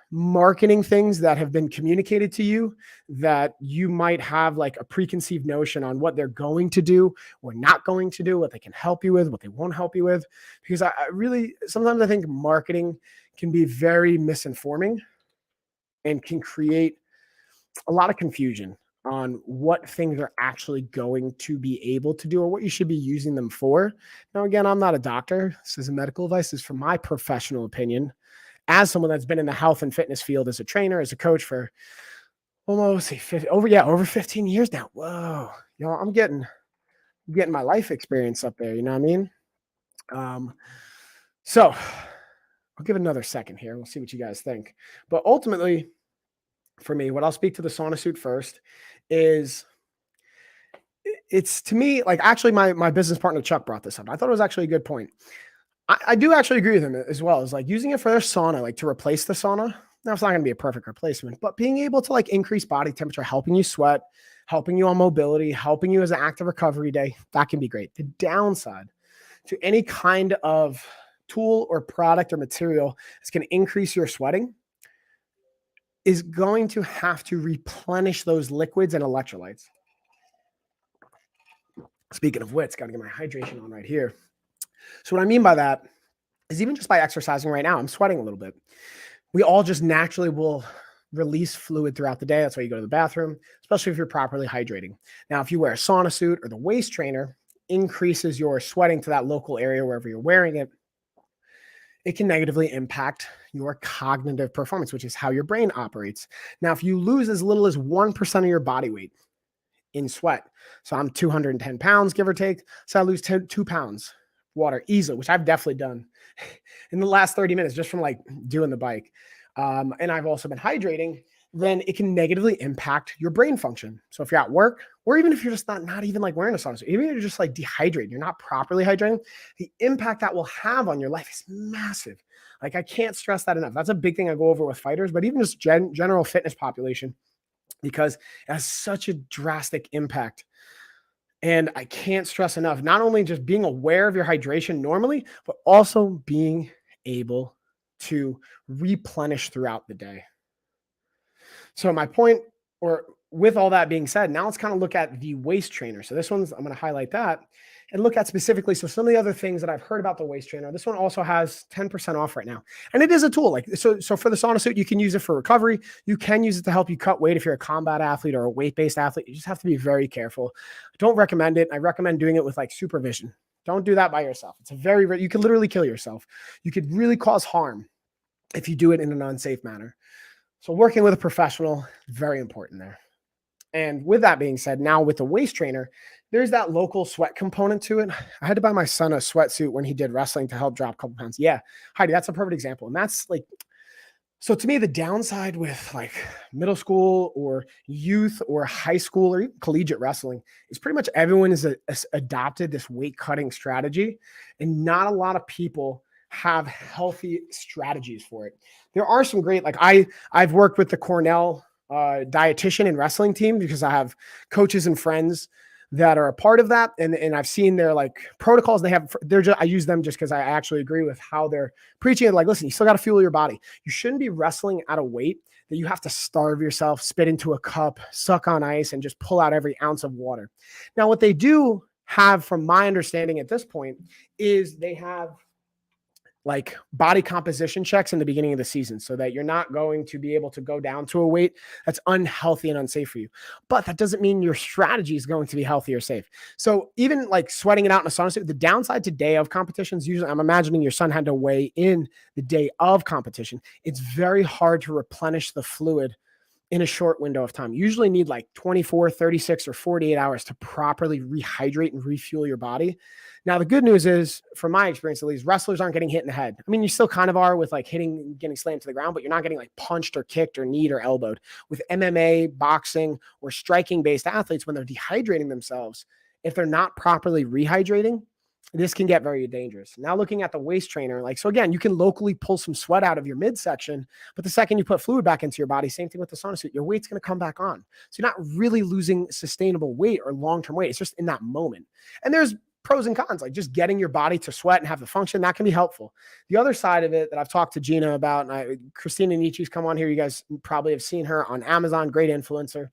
marketing things that have been communicated to you that you might have like a preconceived notion on what they're going to do or not going to do, what they can help you with, what they won't help you with? Because I really, sometimes I think marketing can be very misinforming and can create a lot of confusion on what things are actually going to be able to do or what you should be using them for. Now, again, I'm not a doctor. This is a medical advice. This is from my professional opinion as someone that's been in the health and fitness field as a trainer, as a coach for almost over 15 years now. Whoa, I'm getting my life experience up there. You know what I mean? So I'll give it another second here. We'll see what you guys think. But ultimately, for me, what I'll speak to the sauna suit first is it's, to me, like, actually my business partner Chuck brought this up. I thought it was actually a good point. I do actually agree with him as well. Is like using it for their sauna, like to replace the sauna. Now, it's not going to be a perfect replacement, but being able to like increase body temperature, helping you sweat, helping you on mobility, helping you as an active recovery day, that can be great. The downside to any kind of tool or product or material that's going to increase your sweating is going to have to replenish those liquids and electrolytes. Speaking of which, got to get my hydration on right here. So what I mean by that is even just by exercising right now, I'm sweating a little bit. We all just naturally will release fluid throughout the day. That's why you go to the bathroom, especially if you're properly hydrating. Now, if you wear a sauna suit or the waist trainer, increases your sweating to that local area wherever you're wearing it, it can negatively impact your cognitive performance, which is how your brain operates. Now, if you lose as little as 1% of your body weight in sweat, so I'm 210 pounds, give or take, so I lose 2 pounds water easily, which I've definitely done in the last 30 minutes just from like doing the bike. And I've also been hydrating. then it can negatively impact your brain function. So if you're at work, or even if you're just not even like wearing a sauna suit, even if you're just like dehydrated, you're not properly hydrating, the impact that will have on your life is massive. Like I can't stress that enough. That's a big thing I go over with fighters, but even just general fitness population, because it has such a drastic impact. And I can't stress enough, not only just being aware of your hydration normally, but also being able to replenish throughout the day. So my point, or with all that being said, now let's kind of look at the waist trainer. So this one's, I'm going to highlight that and look at specifically. So some of the other things that I've heard about the waist trainer, this one also has 10% off right now. And it is a tool. Like, so for the sauna suit, you can use it for recovery. You can use it to help you cut weight if you're a combat athlete or a weight-based athlete. You just have to be very careful. I don't recommend it. I recommend doing it with like supervision. Don't do that by yourself. It's you could literally kill yourself. You could really cause harm if you do it in an unsafe manner. So working with a professional, very important there. And with that being said, now with the waist trainer, there's that local sweat component to it. I had to buy my son a sweatsuit when he did wrestling to help drop a couple pounds. Yeah, Heidi, that's a perfect example. And that's like, so to me, the downside with like middle school or youth or high school or even collegiate wrestling is pretty much everyone has adopted this weight cutting strategy, and not a lot of people have healthy strategies for it. There are some great, like I've worked with the Cornell dietitian and wrestling team because I have coaches and friends that are a part of that. And I've seen their like protocols they have. I use them just because I actually agree with how they're preaching it. Like, listen, you still got to fuel your body. You shouldn't be wrestling at a weight that you have to starve yourself, spit into a cup, suck on ice, and just pull out every ounce of water. Now, what they do have, from my understanding at this point, is they have like body composition checks in the beginning of the season so that you're not going to be able to go down to a weight that's unhealthy and unsafe for you. But that doesn't mean your strategy is going to be healthy or safe. So even like sweating it out in a sauna suit, the downside to day of competitions, usually I'm imagining your son had to weigh in the day of competition. It's very hard to replenish the fluid in a short window of time. You usually need like 24, 36, or 48 hours to properly rehydrate and refuel your body. Now, the good news is, from my experience at least, wrestlers aren't getting hit in the head. I mean, you still kind of are with like getting slammed to the ground, but you're not getting like punched or kicked or kneed or elbowed. With MMA, boxing, or striking-based athletes, when they're dehydrating themselves, if they're not properly rehydrating, this can get very dangerous. Now looking at the waist trainer, like, so again, you can locally pull some sweat out of your midsection, but the second you put fluid back into your body, same thing with the sauna suit, your weight's going to come back on. So you're not really losing sustainable weight or long-term weight. It's just in that moment. And there's pros and cons, like just getting your body to sweat and have the function that can be helpful. The other side of it that I've talked to Gina about, and Christina Nietzsche's come on here. You guys probably have seen her on Amazon, great influencer,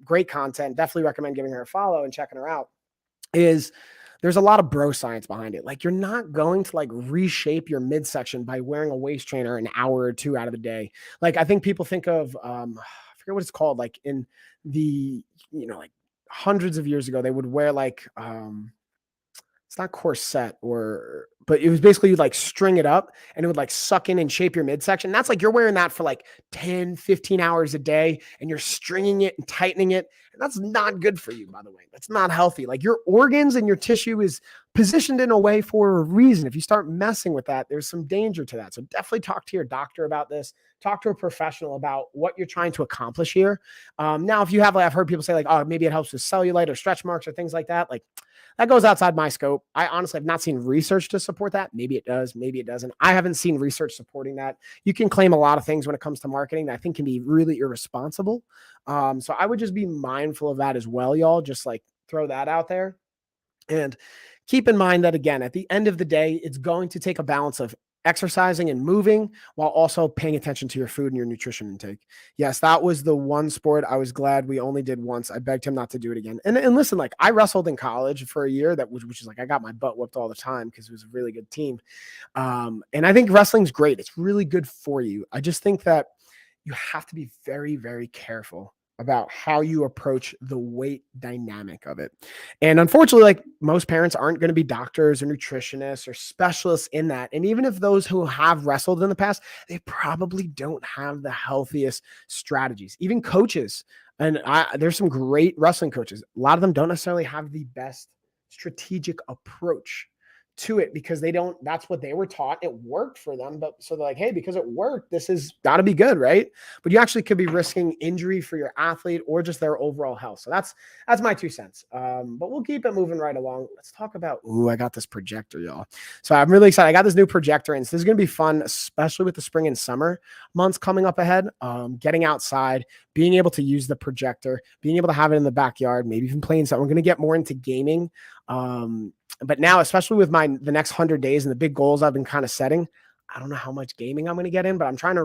great content. Definitely recommend giving her a follow and checking her out. Is there's a lot of bro science behind it. Like, you're not going to like reshape your midsection by wearing a waist trainer an hour or two out of the day. Like, I think people think of, I forget what it's called. Like in the, like hundreds of years ago, they would wear like, it's not corset but it was basically you'd like string it up and it would like suck in and shape your midsection. That's like, you're wearing that for like 10, 15 hours a day and you're stringing it and tightening it. And that's not good for you, by the way. That's not healthy. Like, your organs and your tissue is positioned in a way for a reason. If you start messing with that, there's some danger to that. So definitely talk to your doctor about this. Talk to a professional about what you're trying to accomplish here. Now, if you have, like, I've heard people say like, oh, maybe it helps with cellulite or stretch marks or things like that. Like, that goes outside my scope. I honestly have not seen research to support that. Maybe it does, maybe it doesn't. I haven't seen research supporting that. You can claim a lot of things when it comes to marketing that I think can be really irresponsible. So I would just be mindful of that as well, y'all. Just like throw that out there. And keep in mind that, again, at the end of the day, it's going to take a balance of exercising and moving while also paying attention to your food and your nutrition intake. Yes, that was the one sport I was glad we only did once. I begged him not to do it again. And listen, like, I wrestled in college for a year, which is like, I got my butt whooped all the time because it was a really good team. And I think wrestling's great. It's really good for you. I just think that you have to be very, very careful about how you approach the weight dynamic of it. And unfortunately, like, most parents aren't going to be doctors or nutritionists or specialists in that. And even if those who have wrestled in the past, they probably don't have the healthiest strategies. Even coaches, and there's some great wrestling coaches. A lot of them don't necessarily have the best strategic approach to it because that's what they were taught. It worked for them. But so they're like, hey, because it worked, this has got to be good, right? But you actually could be risking injury for your athlete or just their overall health. So that's my 2 cents. But we'll keep it moving right along. Let's talk about, I got this projector, y'all. So I'm really excited. I got this new projector and so this is going to be fun, especially with the spring and summer months coming up ahead. Getting outside, being able to use the projector, being able to have it in the backyard, maybe even playing something. We're going to get more into gaming. But now, especially with the next 100 days and the big goals I've been kind of setting, I don't know how much gaming I'm going to get in, but I'm going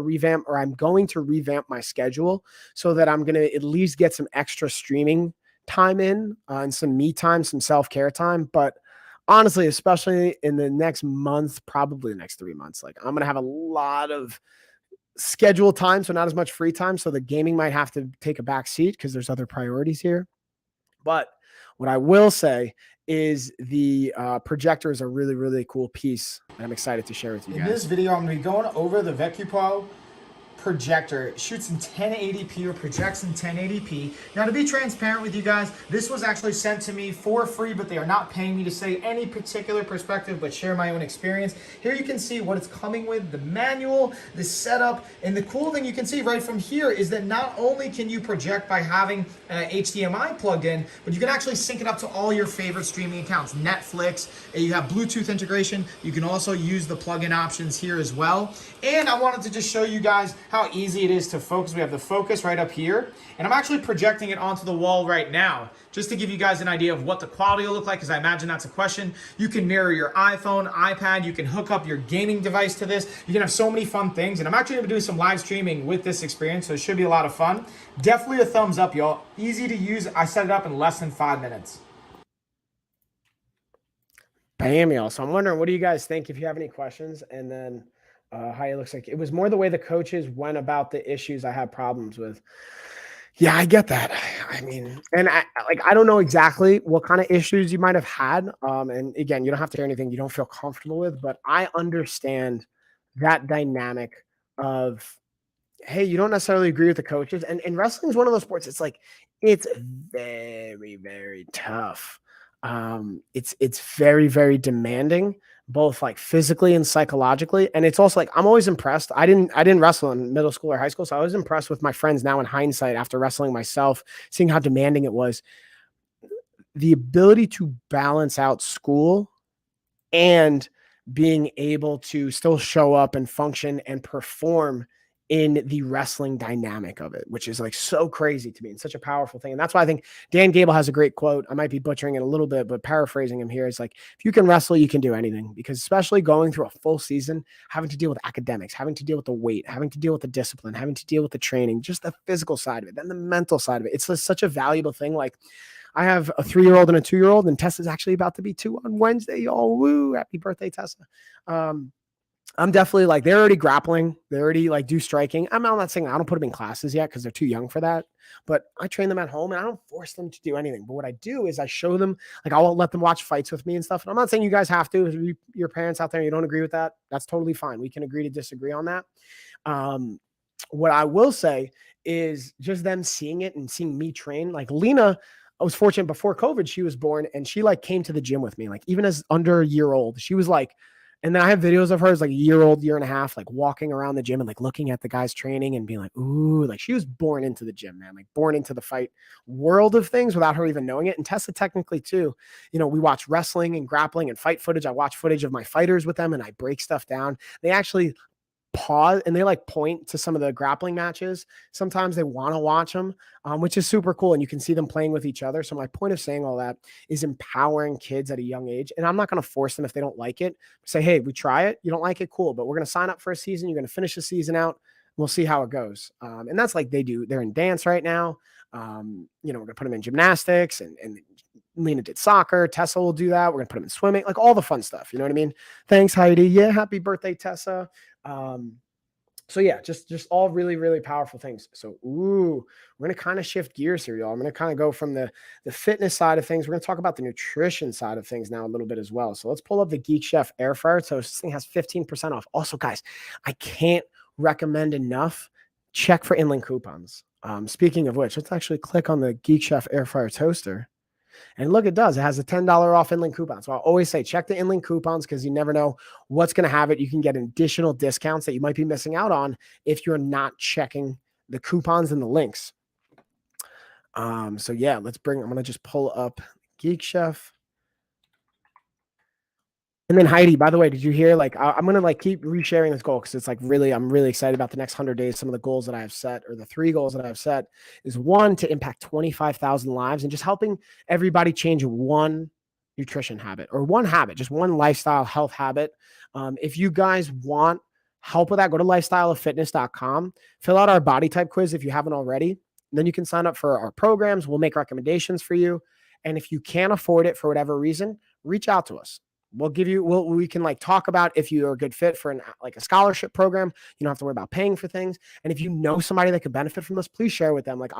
to revamp my schedule so that I'm going to at least get some extra streaming time in and some me time, some self-care time. But honestly, especially in the next month, probably the next 3 months, like I'm going to have a lot of scheduled time. So not as much free time. So the gaming might have to take a back seat because there's other priorities here. But what I will say is the projector is a really, really cool piece that I'm excited to share with you guys. In this video, I'm going to be going over the VecuPro projector. It shoots in 1080p or projects in 1080p. Now, to be transparent with you guys, this was actually sent to me for free, but they are not paying me to say any particular perspective, but share my own experience. Here you can see what it's coming with, the manual, the setup, and the cool thing you can see right from here is that not only can you project by having HDMI plugged in, but you can actually sync it up to all your favorite streaming accounts. Netflix, you have Bluetooth integration. You can also use the plug-in options here as well. And I wanted to just show you guys how easy it is to focus. We have the focus right up here, and I'm actually projecting it onto the wall right now, just to give you guys an idea of what the quality will look like, because I imagine that's a question. You can mirror your iPhone, iPad, you can hook up your gaming device to this. You can have so many fun things, and I'm actually gonna be doing some live streaming with this experience, so it should be a lot of fun. Definitely a thumbs up, y'all. Easy to use. I set it up in less than 5 minutes. Bam, y'all. So I'm wondering, what do you guys think? If you have any questions, and then how it looks like. It was more the way the coaches went about the issues I had problems with. Yeah, I get that. I mean, and I don't know exactly what kind of issues you might have had. And again, you don't have to share anything you don't feel comfortable with, but I understand that dynamic of, hey, you don't necessarily agree with the coaches. And wrestling is one of those sports. It's like, it's very, very tough. It's very, very demanding, both like physically and psychologically. And it's also like, I'm always impressed. I didn't wrestle in middle school or high school. So I was impressed with my friends now in hindsight, after wrestling myself, seeing how demanding it was. The ability to balance out school and being able to still show up and function and perform in the wrestling dynamic of it, which is like so crazy to me and such a powerful thing. And that's why I think Dan Gable has a great quote. I might be butchering it a little bit, but paraphrasing him here is like, if you can wrestle, you can do anything. Because especially going through a full season, having to deal with academics, having to deal with the weight, having to deal with the discipline, having to deal with the training, just the physical side of it, then the mental side of it. It's just such a valuable thing. Like, I have a 3-year-old and a 2-year-old, and Tessa's actually about to be 2 on Wednesday, y'all. Woo! Happy birthday, Tessa. I'm definitely like, they're already grappling. They already like do striking. I'm not saying I don't put them in classes yet because they're too young for that, but I train them at home and I don't force them to do anything. But what I do is I show them, like, I'll let them watch fights with me and stuff. And I'm not saying you guys have to. If your parents out there, you don't agree with that, that's totally fine. We can agree to disagree on that. What I will say is just them seeing it and seeing me train. Like Lena, I was fortunate before COVID, she was born and she like came to the gym with me. Like even as under a year old, she was like, and then I have videos of her as like a year old, year and a half, like walking around the gym and like looking at the guys training and being like, ooh, like she was born into the gym, man, like born into the fight world of things without her even knowing it. And Tessa technically too, you know, we watch wrestling and grappling and fight footage. I watch footage of my fighters with them and I break stuff down. They actually pause and they like point to some of the grappling matches. Sometimes they want to watch them, which is super cool. And you can see them playing with each other. So my point of saying all that is empowering kids at a young age. And I'm not going to force them if they don't like it. Say, hey, we try it. You don't like it. Cool. But we're going to sign up for a season. You're going to finish the season out. We'll see how it goes. And that's like they do. They're in dance right now. You know, we're going to put them in gymnastics and Lena did soccer. Tessa will do that. We're going to put them in swimming, like all the fun stuff. You know what I mean? Thanks, Heidi. Yeah. Happy birthday, Tessa. So yeah, just all really, really powerful things. So, we're going to kind of shift gears here, y'all. I'm going to kind of go from the fitness side of things. We're going to talk about the nutrition side of things now a little bit as well. So let's pull up the Geek Chef air fryer. So this thing has 15% off. Also, guys, I can't recommend enough. Check for inland coupons. Speaking of which, let's actually click on the Geek Chef air fryer toaster. And look, it does. It has a $10 off InLink coupon. So I always say check the InLink coupons because you never know what's going to have it. You can get additional discounts that you might be missing out on if you're not checking the coupons and the links. So yeah, I'm going to just pull up Geek Chef. And then Heidi, by the way, did you hear, like, I'm going to like keep resharing this goal because it's like really, I'm really excited about the next 100 days. Some of the goals that I have set, or the 3 goals that I've set, is 1, to impact 25,000 lives and just helping everybody change one nutrition habit or one habit, just one lifestyle health habit. If you guys want help with that, go to lifestyleoffitness.com, fill out our body type quiz if you haven't already. Then you can sign up for our programs. We'll make recommendations for you. And if you can't afford it for whatever reason, reach out to us. We'll give you, we can like talk about if you are a good fit for like a scholarship program. You don't have to worry about paying for things. And if you know somebody that could benefit from this, please share with them. Like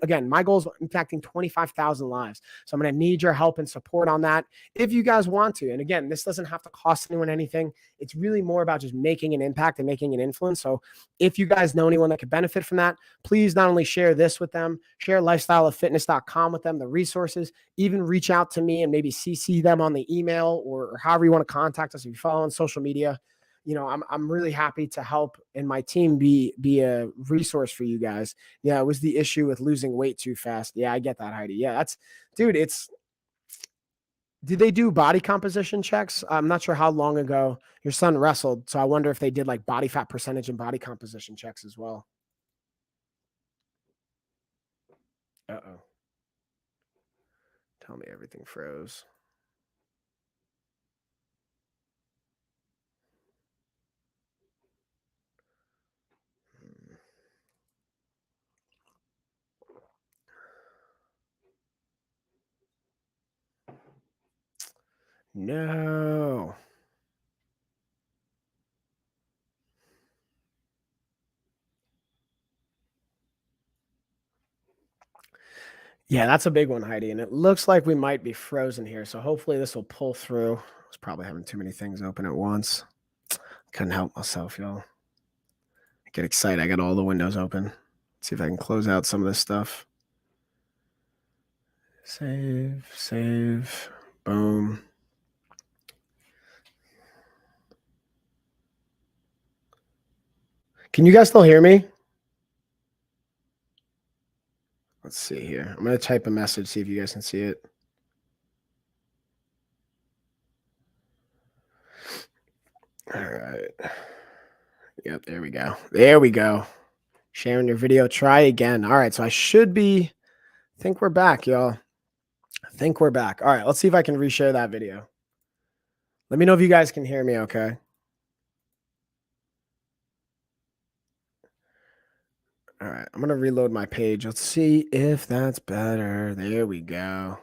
again, my goal is impacting 25,000 lives. So I'm going to need your help and support on that if you guys want to. And again, this doesn't have to cost anyone anything. It's really more about just making an impact and making an influence. So if you guys know anyone that could benefit from that, please not only share this with them, share lifestyleoffitness.com with them, the resources, even reach out to me and maybe CC them on the email or however you want to contact us. If you follow on social media, you know, I'm really happy to help and my team be a resource for you guys. Yeah, it was the issue with losing weight too fast. Yeah, I get that, Heidi. Yeah, did they do body composition checks? I'm not sure how long ago your son wrestled, so I wonder if they did like body fat percentage and body composition checks as well. Uh-oh. Tell me everything froze. No. Yeah, that's a big one, Heidi. And it looks like we might be frozen here. So hopefully this will pull through. I was probably having too many things open at once. Couldn't help myself, y'all. I get excited. I got all the windows open. Let's see if I can close out some of this stuff. Save, boom. Can you guys still hear me? Let's see here. I'm going to type a message, see if you guys can see it. All right. Yep, there we go. There we go. Sharing your video. Try again. All right, so I should be, I think we're back, y'all. I think we're back. All right, let's see if I can reshare that video. Let me know if you guys can hear me okay. All right, I'm going to reload my page. Let's see if that's better. There we go.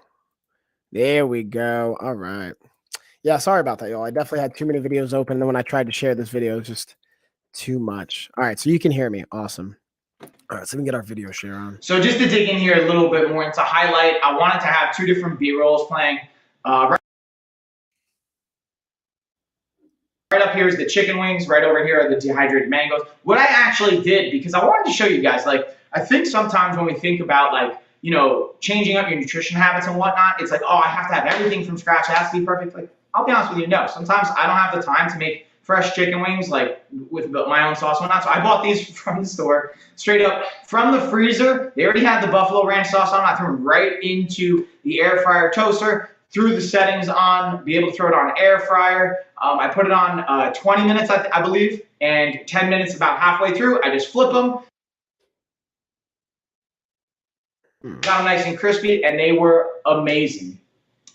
There we go. All right. Yeah, sorry about that, y'all. I definitely had too many videos open. And then when I tried to share this video, it was just too much. All right, so you can hear me. Awesome. All right, so we can get our video share on. So just to dig in here a little bit more into highlight, I wanted to have 2 different B-rolls playing. Right up here is the chicken wings. Right over here are the dehydrated mangoes. What I actually did, because I wanted to show you guys, like, I think sometimes when we think about, like, you know, changing up your nutrition habits and whatnot, it's like, oh, I have to have everything from scratch. It has to be perfect. Like, I'll be honest with you, no. Sometimes I don't have the time to make fresh chicken wings, like, with my own sauce and whatnot. So I bought these from the store, straight up from the freezer. They already had the buffalo ranch sauce on. I threw them right into the air fryer toaster, threw the settings on, be able to throw it on air fryer. I put it on 20 minutes, I believe, and 10 minutes about halfway through. I just flip them. Got them nice and crispy, and they were amazing.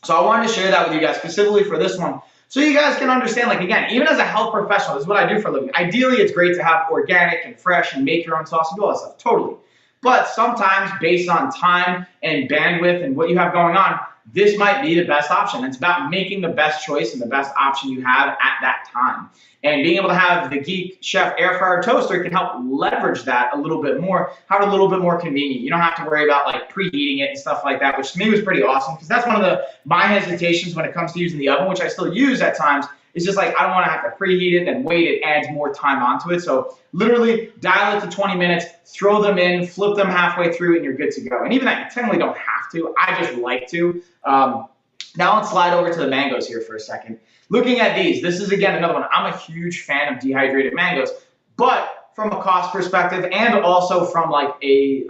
So I wanted to share that with you guys specifically for this one, so you guys can understand, like, again, even as a health professional, this is what I do for a living. Ideally, it's great to have organic and fresh and make your own sauce and do all that stuff, totally. But sometimes, based on time and bandwidth and what you have going on, this might be the best option. It's about making the best choice and the best option you have at that time. And being able to have the Geek Chef air fryer toaster can help leverage that a little bit more, have it a little bit more convenient. You don't have to worry about like preheating it and stuff like that, which to me was pretty awesome, because that's one of my hesitations when it comes to using the oven, which I still use at times. It's just like, I don't want to have to preheat it and wait. It adds more time onto it. So literally dial it to 20 minutes, throw them in, flip them halfway through, and you're good to go. And even that, you technically don't have to. I just like to. Now let's slide over to the mangoes here for a second. Looking at these, this is again another one. I'm a huge fan of dehydrated mangoes, but from a cost perspective and also from like a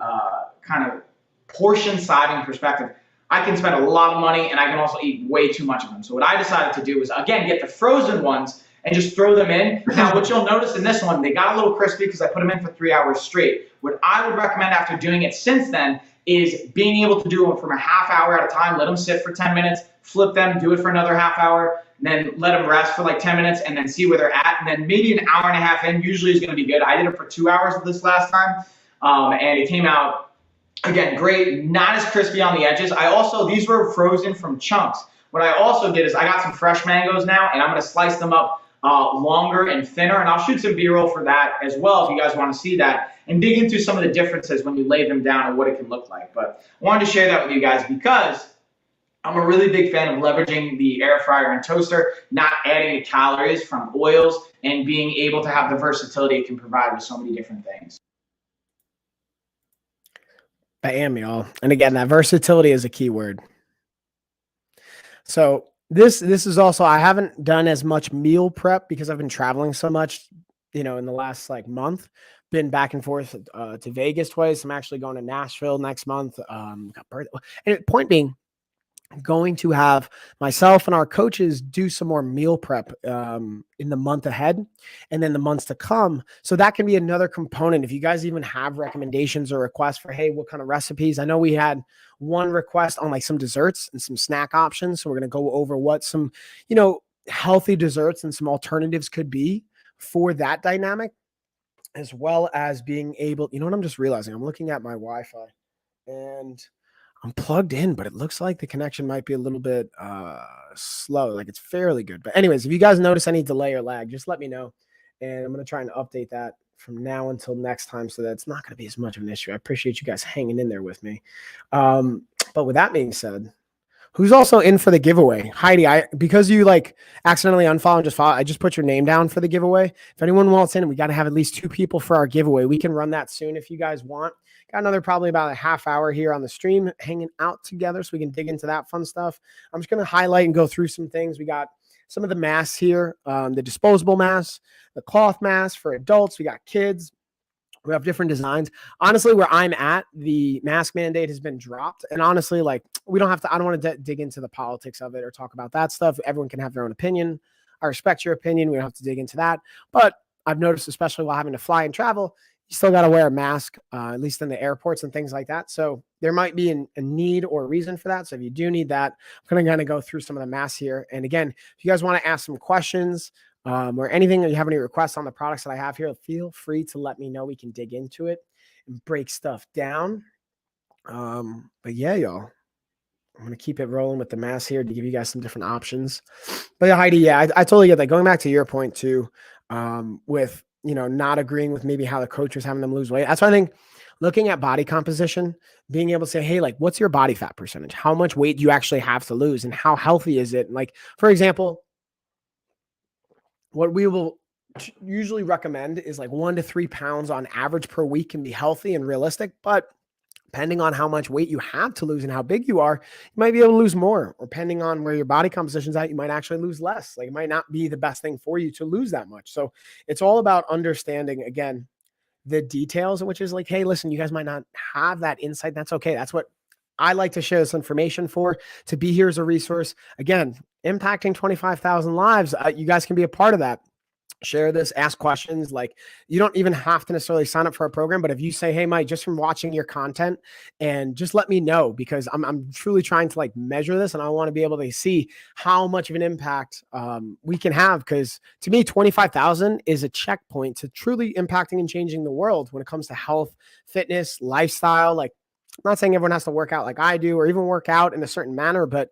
kind of portion sizing perspective, I can spend a lot of money and I can also eat way too much of them. So what I decided to do was, again, get the frozen ones and just throw them in. Now, what you'll notice in this one, they got a little crispy because I put them in for 3 hours straight. What I would recommend after doing it since then is being able to do them from a half hour at a time, let them sit for 10 minutes, flip them, do it for another half hour, and then let them rest for like 10 minutes and then see where they're at. And then maybe an hour and a half in usually is going to be good. I did it for 2 hours this last time, and it came out, again, great, not as crispy on the edges. These were frozen from chunks. What I also did is I got some fresh mangoes now, and I'm going to slice them up longer and thinner, and I'll shoot some B-roll for that as well if you guys want to see that and dig into some of the differences when you lay them down and what it can look like. But I wanted to share that with you guys because I'm a really big fan of leveraging the air fryer and toaster, not adding the calories from oils, and being able to have the versatility it can provide with so many different things. Bam, y'all. And again, that versatility is a key word. So this is also, I haven't done as much meal prep because I've been traveling so much, in the last like month, been back and forth to Vegas twice. I'm actually going to Nashville next month. And point being, going to have myself and our coaches do some more meal prep in the month ahead and then the months to come. So that can be another component. If you guys even have recommendations or requests for, hey, what kind of recipes? I know we had one request on like some desserts and some snack options. So we're going to go over what some, healthy desserts and some alternatives could be for that dynamic, as well as being able, what I'm just realizing, I'm looking at my Wi-Fi and I'm plugged in, but it looks like the connection might be a little bit slow. Like it's fairly good. But anyways, if you guys notice any delay or lag, just let me know. And I'm going to try and update that from now until next time so that it's not going to be as much of an issue. I appreciate you guys hanging in there with me. But with that being said, who's also in for the giveaway? Heidi, because you like accidentally unfollow and just follow, I just put your name down for the giveaway. If anyone wants in, we got to have at least 2 people for our giveaway. We can run that soon if you guys want. Got another probably about a half hour here on the stream hanging out together so we can dig into that fun stuff. I'm just going to highlight and go through some things. We got some of the masks here, the disposable masks, the cloth masks for adults. We got kids. We have different designs. Honestly, where I'm at, the mask mandate has been dropped. And honestly, like I don't want to dig into the politics of it or talk about that stuff. Everyone can have their own opinion. I respect your opinion. We don't have to dig into that. But I've noticed, especially while having to fly and travel, you still got to wear a mask, at least in the airports and things like that. So there might be a need or a reason for that. So if you do need that, I'm going to kind of go through some of the masks here. And again, if you guys want to ask some questions or anything, or you have any requests on the products that I have here, feel free to let me know. We can dig into it and break stuff down. But yeah, y'all, I'm going to keep it rolling with the masks here to give you guys some different options. But yeah, Heidi, I totally get that. Going back to your point too, with, not agreeing with maybe how the coach was having them lose weight. That's why I think looking at body composition, being able to say, hey, like, what's your body fat percentage? How much weight do you actually have to lose? And how healthy is it? Like, for example, what we will usually recommend is like 1 to 3 pounds on average per week can be healthy and realistic, but depending on how much weight you have to lose and how big you are, you might be able to lose more. Or depending on where your body composition's at, you might actually lose less. Like it might not be the best thing for you to lose that much. So it's all about understanding, again, the details, which is like, hey, listen, you guys might not have that insight. That's okay. That's what I like to share this information for, to be here as a resource. Again, impacting 25,000 lives. You guys can be a part of that. Share this, ask questions. Like you don't even have to necessarily sign up for a program, but if you say, hey, Mike, just from watching your content and just let me know, because I'm truly trying to like measure this and I want to be able to see how much of an impact we can have. Because to me, 25,000 is a checkpoint to truly impacting and changing the world when it comes to health, fitness, lifestyle. Like I'm not saying everyone has to work out like I do or even work out in a certain manner, but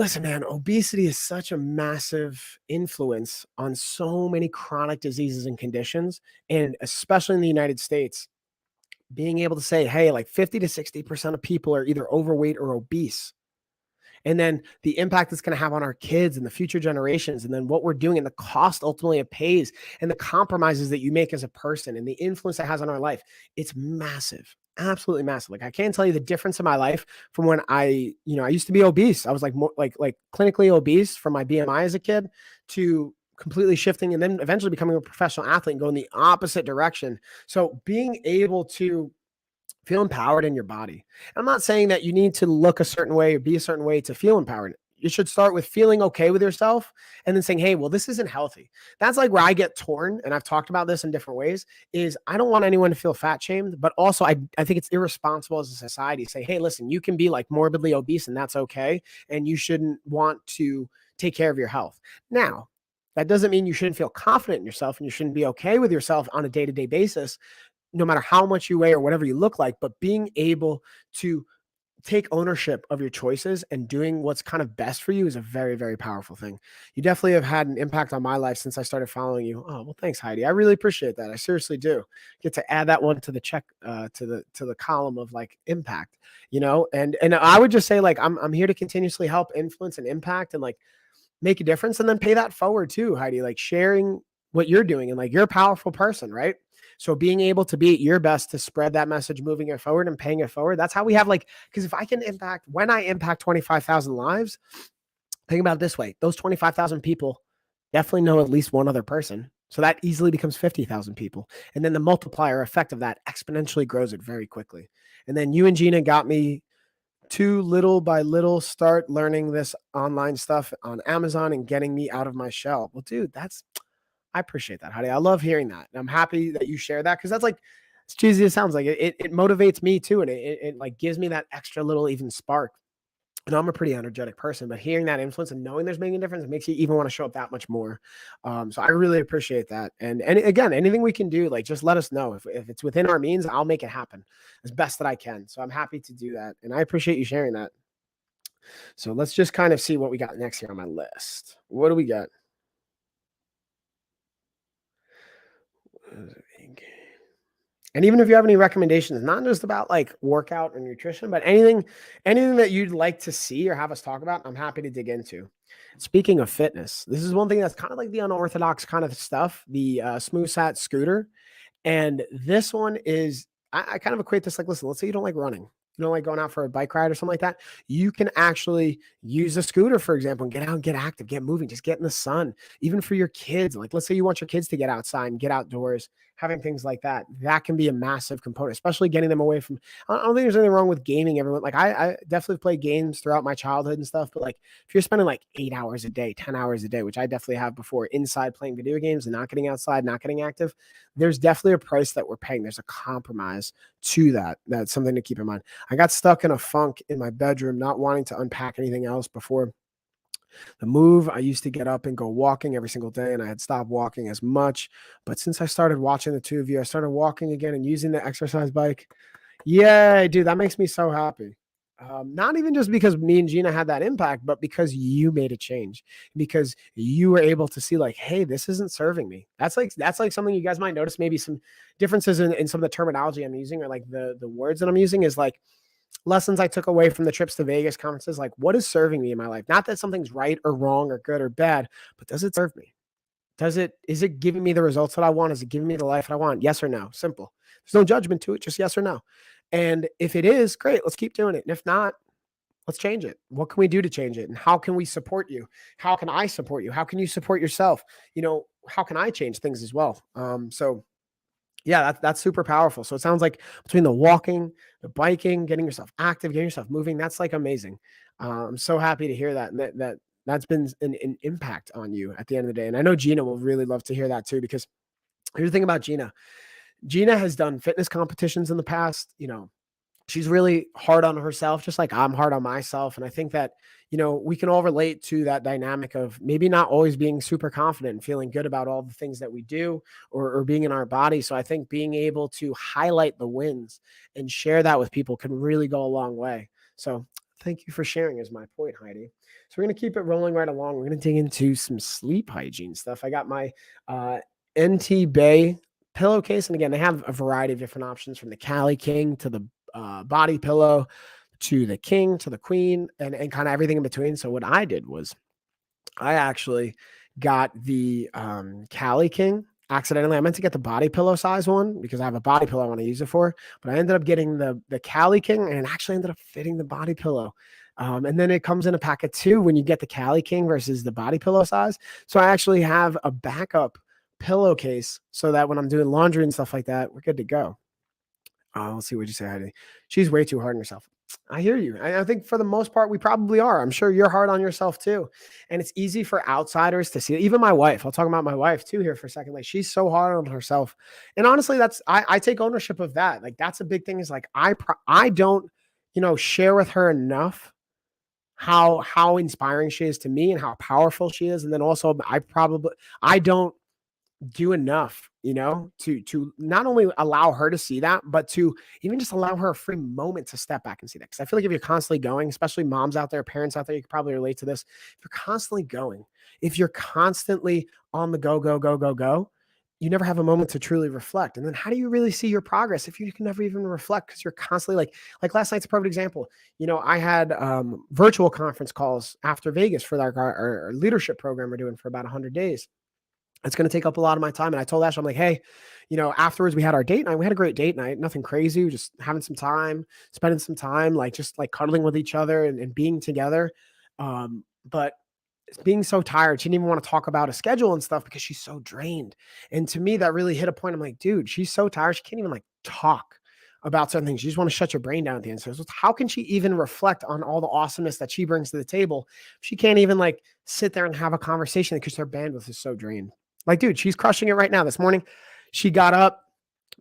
listen, man, obesity is such a massive influence on so many chronic diseases and conditions. And especially in the United States, being able to say, hey, like 50 to 60% of people are either overweight or obese. And then the impact it's going to have on our kids and the future generations, and then what we're doing and the cost ultimately it pays and the compromises that you make as a person and the influence it has on our life. It's massive. absolutely massive. Like I can't tell you the difference in my life from when I used to be obese. I was like more like clinically obese from my BMI as a kid to completely shifting and then eventually becoming a professional athlete and going the opposite direction. So being able to feel empowered in your body. I'm not saying that you need to look a certain way or be a certain way to feel empowered. You should start with feeling okay with yourself and then saying, hey, well, this isn't healthy. That's like where I get torn. And I've talked about this in different ways is I don't want anyone to feel fat shamed, but also I think it's irresponsible as a society to say, hey, listen, you can be like morbidly obese and that's okay. And you shouldn't want to take care of your health. Now, that doesn't mean you shouldn't feel confident in yourself and you shouldn't be okay with yourself on a day-to-day basis, no matter how much you weigh or whatever you look like, but being able to take ownership of your choices and doing what's kind of best for you is a very, very powerful thing. You definitely have had an impact on my life since I started following you. Oh, well, thanks, Heidi. I really appreciate that. I seriously do. Get to add that one to the check, to the column of like impact, and I would just say like, I'm here to continuously help influence and impact and like make a difference and then pay that forward too, Heidi, like sharing what you're doing and like you're a powerful person, right? So being able to be at your best to spread that message, moving it forward and paying it forward. That's how we have like, because if I can when I impact 25,000 lives, think about it this way. Those 25,000 people definitely know at least one other person. So that easily becomes 50,000 people. And then the multiplier effect of that exponentially grows it very quickly. And then you and Gina got me to little by little start learning this online stuff on Amazon and getting me out of my shell. Well, dude, I appreciate that, Heidi. I love hearing that. And I'm happy that you share that because that's like, as cheesy as it sounds like, it motivates me too. And it like gives me that extra little even spark. And I'm a pretty energetic person, but hearing that influence and knowing there's making a difference, it makes you even want to show up that much more. So I really appreciate that. And again, anything we can do, like just let us know. If it's within our means, I'll make it happen as best that I can. So I'm happy to do that. And I appreciate you sharing that. So let's just kind of see what we got next here on my list. What do we got? And even if you have any recommendations, not just about like workout or nutrition, but anything that you'd like to see or have us talk about, I'm happy to dig into. Speaking of fitness, this is one thing that's kind of like the unorthodox kind of stuff, the SmoothSat scooter. And this one is, I kind of equate this like, listen, let's say you don't like running. You don't like going out for a bike ride or something like that. You can actually use a scooter, for example, and get out and get active, get moving, just get in the sun. Even for your kids, like let's say you want your kids to get outside and get outdoors, having things like that, that can be a massive component, especially getting them away from, I don't think there's anything wrong with gaming. Everyone, like I definitely played games throughout my childhood and stuff, but like if you're spending like 8 hours a day, 10 hours a day, which I definitely have before inside playing video games and not getting outside, not getting active, there's definitely a price that we're paying. There's a compromise to that. That's something to keep in mind. I got stuck in a funk in my bedroom, not wanting to unpack anything else before the move. I used to get up and go walking every single day, and I had stopped walking as much. But since I started watching the two of you, I started walking again and using the exercise bike. Yay, dude, that makes me so happy. Not even just because me and Gina had that impact, but because you made a change, because you were able to see like, hey, this isn't serving me. That's like something you guys might notice, maybe some differences in some of the terminology I'm using or like the words that I'm using is like lessons I took away from the trips to Vegas conferences. Like what is serving me in my life? Not that something's right or wrong or good or bad, but does it serve me? Is it giving me the results that I want? Is it giving me the life that I want? Yes or no? Simple. There's no judgment to it, just yes or no. And if it is, great, let's keep doing it. And if not, let's change it. What can we do to change it? And how can we support you? How can I support you? How can you support yourself? How can I change things as well? So yeah, that's super powerful. So it sounds like between the walking, the biking, getting yourself active, getting yourself moving, that's like amazing. I'm so happy to hear that. And that's been an impact on you at the end of the day. And I know Gina will really love to hear that too, because here's the thing about Gina. Gina has done fitness competitions in the past. She's really hard on herself, just like I'm hard on myself. And I think that, we can all relate to that dynamic of maybe not always being super confident and feeling good about all the things that we do or being in our body. So I think being able to highlight the wins and share that with people can really go a long way. So thank you for sharing is my point, Heidi. So we're going to keep it rolling right along. We're going to dig into some sleep hygiene stuff. I got my NT Bay pillowcase. And again, they have a variety of different options from the Cali King to the body pillow to the king to the queen and kind of everything in between. So what I did was I actually got the Cali King accidentally. I meant to get the body pillow size one because I have a body pillow I want to use it for, but I ended up getting the Cali King, and it actually ended up fitting the body pillow. And then it comes in a pack of 2 when you get the Cali King versus the body pillow size. So I actually have a backup pillowcase so that when I'm doing laundry and stuff like that, we're good to go. Let's see what you say, Heidi. She's way too hard on herself. I hear you. I think for the most part, we probably are. I'm sure you're hard on yourself too. And it's easy for outsiders to see it. Even my wife, I'll talk about my wife too here for a second. Like she's so hard on herself. And honestly, I take ownership of that. Like that's a big thing is like, I don't, share with her enough how inspiring she is to me and how powerful she is. And then also I don't do enough, to not only allow her to see that, but to even just allow her a free moment to step back and see that. Because I feel like if you're constantly going, especially moms out there, parents out there, you can probably relate to this. If you're constantly going, if you're constantly on the go, go, go, go, go, you never have a moment to truly reflect. And then how do you really see your progress if you can never even reflect? Because you're constantly like last night's a perfect example. I had virtual conference calls after Vegas for our leadership program we're doing for about 100 days. It's going to take up a lot of my time. And I told Ash, I'm like, hey, afterwards we had our date night. We had a great date night, nothing crazy, just having some time, spending some time, just cuddling with each other and being together. But being so tired, she didn't even want to talk about a schedule and stuff because she's so drained. And to me, that really hit a point. I'm like, dude, she's so tired. She can't even talk about certain things. You just want to shut your brain down at the end. So how can she even reflect on all the awesomeness that she brings to the table? She can't even sit there and have a conversation because her bandwidth is so drained. Dude, she's crushing it right now. This morning, she got up,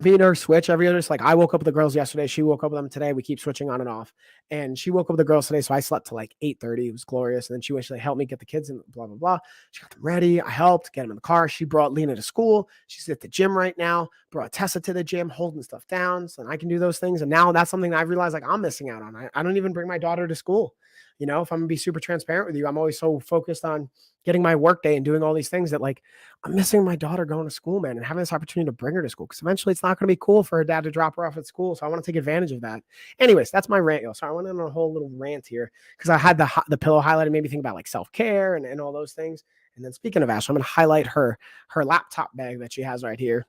me and her switch every other. It's I woke up with the girls yesterday. She woke up with them today. We keep switching on and off. And she woke up with the girls today. So I slept till 8:30. It was glorious. And then she actually helped me get the kids and blah, blah, blah. She got them ready. I helped get them in the car. She brought Lena to school. She's at the gym right now. Brought Tessa to the gym, holding stuff down. So I can do those things. And now that's something that I realized I'm missing out on. I don't even bring my daughter to school. If I'm gonna be super transparent with you, I'm always so focused on getting my work day and doing all these things that I'm missing my daughter going to school, man, and having this opportunity to bring her to school. Because eventually it's not going to be cool for her dad to drop her off at school. So I want to take advantage of that. Anyways, that's my rant. So I went on a whole little rant here because I had the pillow highlighted, made me think about self-care and all those things. And then speaking of Ash, I'm going to highlight her laptop bag that she has right here.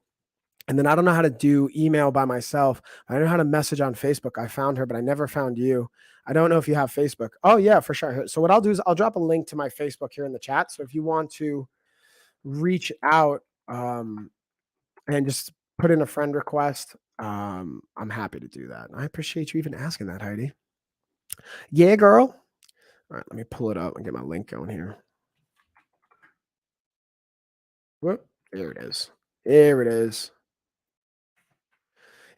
And then I don't know how to do email by myself. I don't know how to message on Facebook. I found her, but I never found you. I don't know if you have Facebook. Oh, yeah, for sure. So what I'll do is I'll drop a link to my Facebook here in the chat. So if you want to reach out and just put in a friend request, I'm happy to do that. I appreciate you even asking that, Heidi. Yeah, girl. All right, let me pull it up and get my link going here. Whoop, there it is. There it is.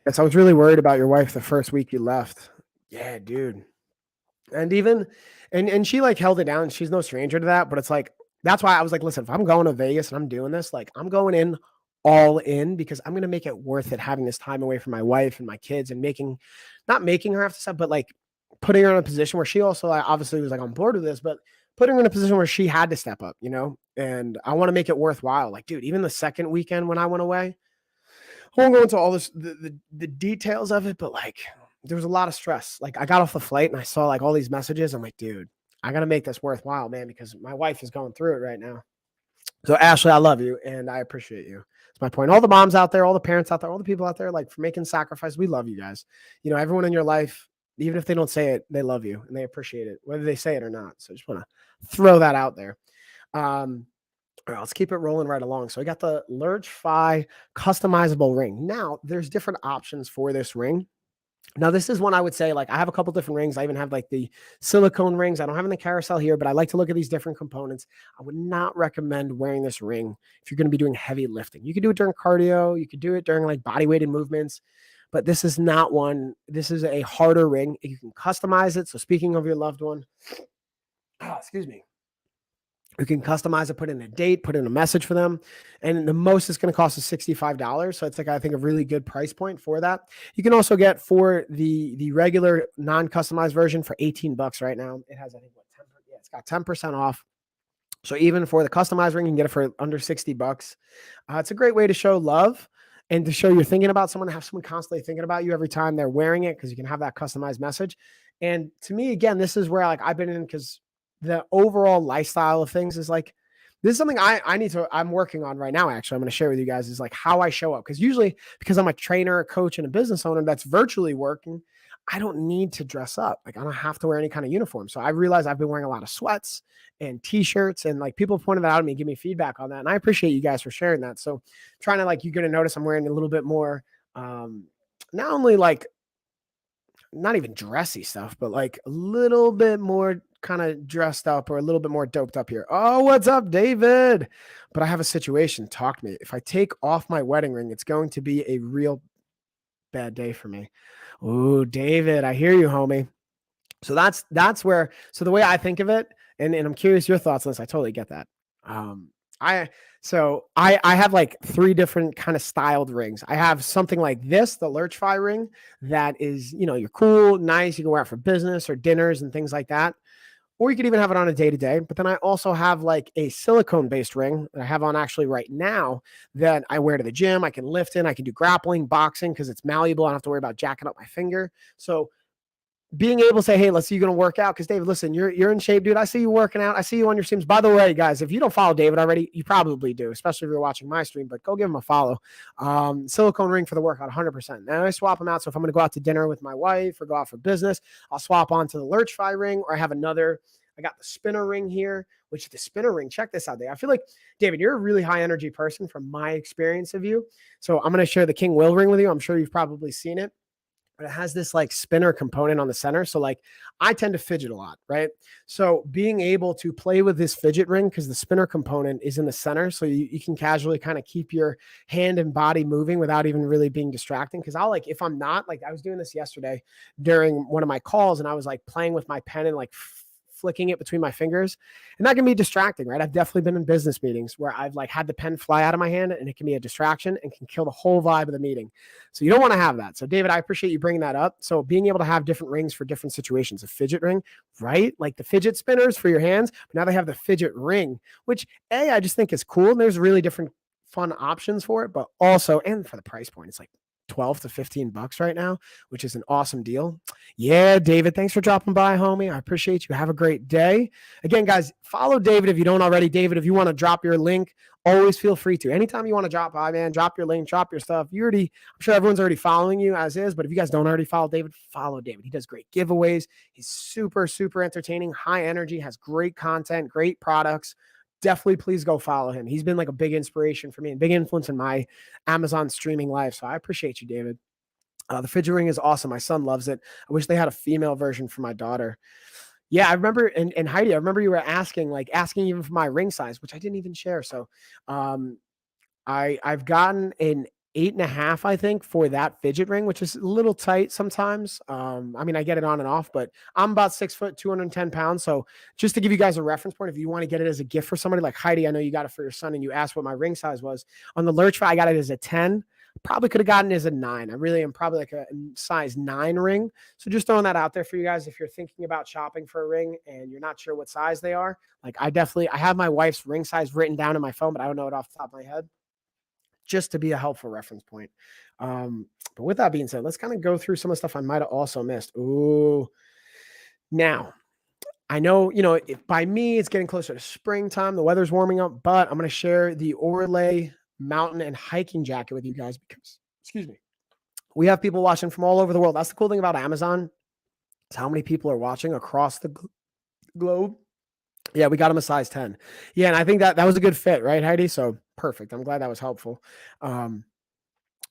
Yes, I was really worried about your wife the first week you left. Yeah, dude. And even, and she held it down. She's no stranger to that, but it's that's why I was listen, if I'm going to Vegas and I'm doing this, I'm going in all in because I'm going to make it worth it having this time away from my wife and my kids and not making her have to step, but putting her in a position where she also obviously was on board with this, but putting her in a position where she had to step up, and I want to make it worthwhile. Dude, even the second weekend when I went away, I won't go into all this, the details of it, but there was a lot of stress. I got off the flight and I saw all these messages. I'm like, dude, I got to make this worthwhile, man, because my wife is going through it right now. So Ashley, I love you and I appreciate you. That's my point. All the moms out there, all the parents out there, all the people out there, for making sacrifice. We love you guys. Everyone in your life, even if they don't say it, they love you and they appreciate it, whether they say it or not. So I just want to throw that out there. All right, let's keep it rolling right along. So I got the Lurch Fi customizable ring. Now, there's different options for this ring. Now, this is one I would say, I have a couple different rings. I even have the silicone rings. I don't have in the carousel here, but I like to look at these different components. I would not recommend wearing this ring if you're going to be doing heavy lifting. You could do it during cardio. You could do it during body weighted movements, but this is not one. This is a harder ring. You can customize it. So speaking of your loved one, excuse me. You can customize it, put in a date, put in a message for them. And the most it's going to cost is $65. So it's I think a really good price point for that. You can also get for the regular non-customized version for $18 right now. It has, I think, 10%. Yeah, it's got 10% off. So even for the customized ring, you can get it for under $60. It's a great way to show love and to show you're thinking about someone, to have someone constantly thinking about you every time they're wearing it, because you can have that customized message. And to me, again, this is where I've been in, because the overall lifestyle of things is this is something I'm working on right now. Actually, I'm going to share with you guys is like how I show up. Cause usually because I'm a trainer, a coach, and a business owner that's virtually working, I don't need to dress up. Like I don't have to wear any kind of uniform. So I realized I've been wearing a lot of sweats and t-shirts, and like people pointed that out to me, give me feedback on that. And I appreciate you guys for sharing that. So trying to like, you're going to notice I'm wearing a little bit more, not only like not even dressy stuff, but like a little bit more kind of dressed up or a little bit more doped up here. Oh, what's up, David? But I have a situation. Talk to me. If I take off my wedding ring, it's going to be a real bad day for me. Oh, David, I hear you, homie. So that's where, so the way I think of it, and I'm curious your thoughts on this. I totally get that. I I have like three different kind of styled rings. I have something like this, the Lurchify ring, that is, you're cool, nice. You can wear it for business or dinners and things like that. Or you could even have it on a day to day. But then I also have like a silicone based ring that I have on actually right now that I wear to the gym. I can lift in, I can do grappling, boxing because it's malleable. I don't have to worry about jacking up my finger. So being able to say, hey, let's see you going to work out. Because David, listen, you're in shape, dude. I see you working out. I see you on your streams. By the way, guys, if you don't follow David already, you probably do, especially if you're watching my stream, but go give him a follow. Silicone ring for the workout, 100%. Now I swap them out. So if I'm going to go out to dinner with my wife or go out for business, I'll swap onto the Lurchify ring, or I have another. I got the spinner ring here, which the spinner ring, check this out, Dave. I feel like, David, you're a really high energy person from my experience of you. So I'm going to share the King Will ring with you. I'm sure you've probably seen it. But it has this like spinner component on the center. So like I tend to fidget a lot, right? So being able to play with this fidget ring, because the spinner component is in the center. So you can casually kind of keep your hand and body moving without even really being distracting. Cause I'll like, if I'm not, like I was doing this yesterday during one of my calls and I was like playing with my pen and like flicking it between my fingers, and that can be distracting, right? I've definitely been in business meetings where I've like had the pen fly out of my hand and it can be a distraction and can kill the whole vibe of the meeting. So you don't want to have that. So David, I appreciate you bringing that up. So being able to have different rings for different situations, a fidget ring, right? Like the fidget spinners for your hands, but now they have the fidget ring, which I just think is cool. And there's really different fun options for it, but also, and for the price point, it's like 12 to 15 bucks right now, which is an awesome deal. Yeah, David, thanks for dropping by, homie. I appreciate you. Have a great day. Again, guys, follow David if you don't already. David, if you want to drop your link, always feel free to. Anytime you want to drop by, man, drop your link, drop your stuff. I'm sure everyone's already following you as is, but if you guys don't already follow David, follow David. He does great giveaways. He's super, super entertaining, high energy, has great content, great products. Definitely please go follow him. He's been like a big inspiration for me and big influence in my Amazon streaming life. So I appreciate you, David. The fidget ring is awesome. My son loves it. I wish they had a female version for my daughter. Yeah, I remember, and Heidi, I remember you were asking even for my ring size, which I didn't even share. So I've gotten an 8.5, I think, for that fidget ring, which is a little tight sometimes. I mean, I get it on and off, but I'm about 6 foot, 210 pounds. So just to give you guys a reference point, if you want to get it as a gift for somebody like Heidi, I know you got it for your son and you asked what my ring size was. On the Lurchify, I got it as a 10. Probably could have gotten it as a 9. I really am probably like a size 9 ring. So just throwing that out there for you guys. If you're thinking about shopping for a ring and you're not sure what size they are, like I have my wife's ring size written down in my phone, but I don't know it off the top of my head, just to be a helpful reference point. But with that being said, let's kind of go through some of the stuff I might have also missed. Ooh, now I know, by me, it's getting closer to springtime. The weather's warming up, but I'm going to share the Orlay mountain and hiking jacket with you guys because, excuse me, we have people watching from all over the world. That's the cool thing about Amazon. Is how many people are watching across the globe. Yeah, we got them a size 10. Yeah, and I think that was a good fit, right, Heidi? So perfect. I'm glad that was helpful.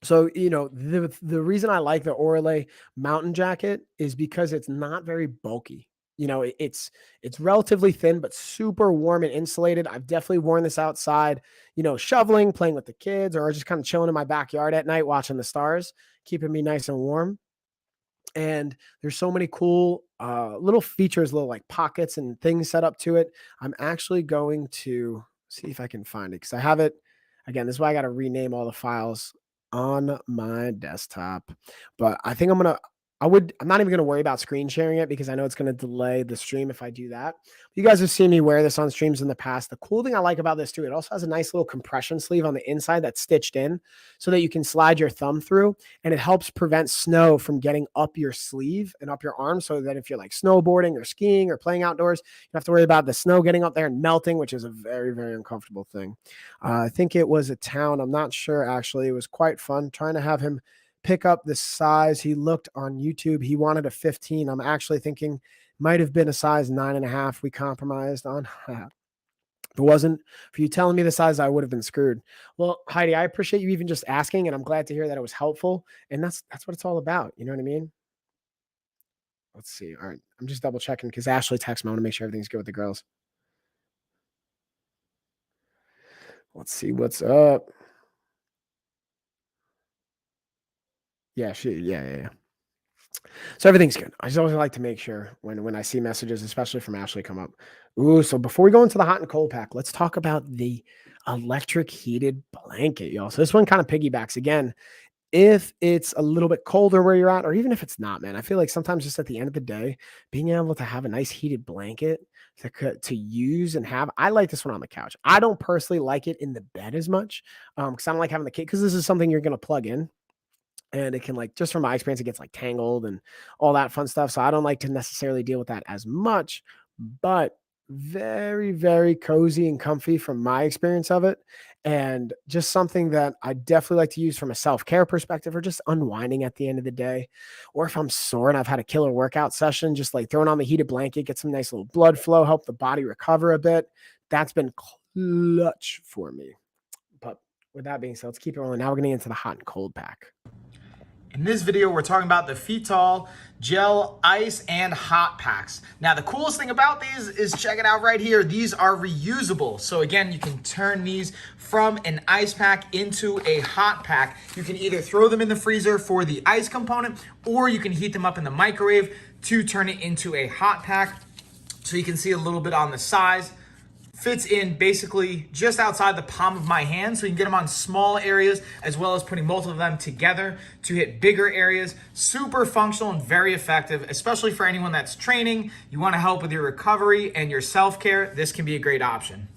So, the reason I like the Orlay mountain jacket is because it's not very bulky. It's relatively thin, but super warm and insulated. I've definitely worn this outside, shoveling, playing with the kids, or just kind of chilling in my backyard at night, watching the stars, keeping me nice and warm. And there's so many cool little features, little like pockets and things set up to it. I'm actually going to see if I can find it because I have it. Again, this is why I got to rename all the files on my desktop. But I think I'm going to I'm not even going to worry about screen sharing it because I know it's going to delay the stream if I do that. You guys have seen me wear this on streams in the past. The cool thing I like about this too, it also has a nice little compression sleeve on the inside that's stitched in so that you can slide your thumb through, and it helps prevent snow from getting up your sleeve and up your arm, so that if you're like snowboarding or skiing or playing outdoors, you don't have to worry about the snow getting up there and melting, which is a very, very uncomfortable thing. I think it was a town. I'm not sure actually. It was quite fun trying to have him pick up the size. He looked on YouTube. He wanted a 15. I'm actually thinking might have been a size 9.5. We compromised on. If it wasn't for you telling me the size, I would have been screwed. Well, Heidi, I appreciate you even just asking, and I'm glad to hear that it was helpful. And that's what it's all about. You know what I mean? Let's see. All right. I'm just double checking because Ashley texted me. I want to make sure everything's good with the girls. Let's see what's up. Yeah, yeah. So everything's good. I just always like to make sure when I see messages, especially from Ashley, come up. Ooh, so before we go into the hot and cold pack, let's talk about the electric heated blanket, y'all. So this one kind of piggybacks again. If it's a little bit colder where you're at, or even if it's not, man, I feel like sometimes just at the end of the day, being able to have a nice heated blanket to use and have, I like this one on the couch. I don't personally like it in the bed as much because I don't like having the kid, because this is something you're going to plug in. And it can, like, just from my experience, it gets like tangled and all that fun stuff. So I don't like to necessarily deal with that as much, but very, very cozy and comfy from my experience of it. And just something that I definitely like to use from a self-care perspective, or just unwinding at the end of the day. Or if I'm sore and I've had a killer workout session, just like throwing on the heated blanket, get some nice little blood flow, help the body recover a bit. That's been clutch for me. But with that being said, let's keep it rolling. Now we're getting into the hot and cold pack. In this video, we're talking about the Feetol Gel Ice and Hot Packs. Now, the coolest thing about these is, check it out right here. These are reusable. So again, you can turn these from an ice pack into a hot pack. You can either throw them in the freezer for the ice component, or you can heat them up in the microwave to turn it into a hot pack. So you can see a little bit on the size. Fits in basically just outside the palm of my hand, so you can get them on small areas as well as putting multiple of them together to hit bigger areas. Super functional and very effective, especially for anyone that's training. You want to help with your recovery and your self-care. This can be a great option.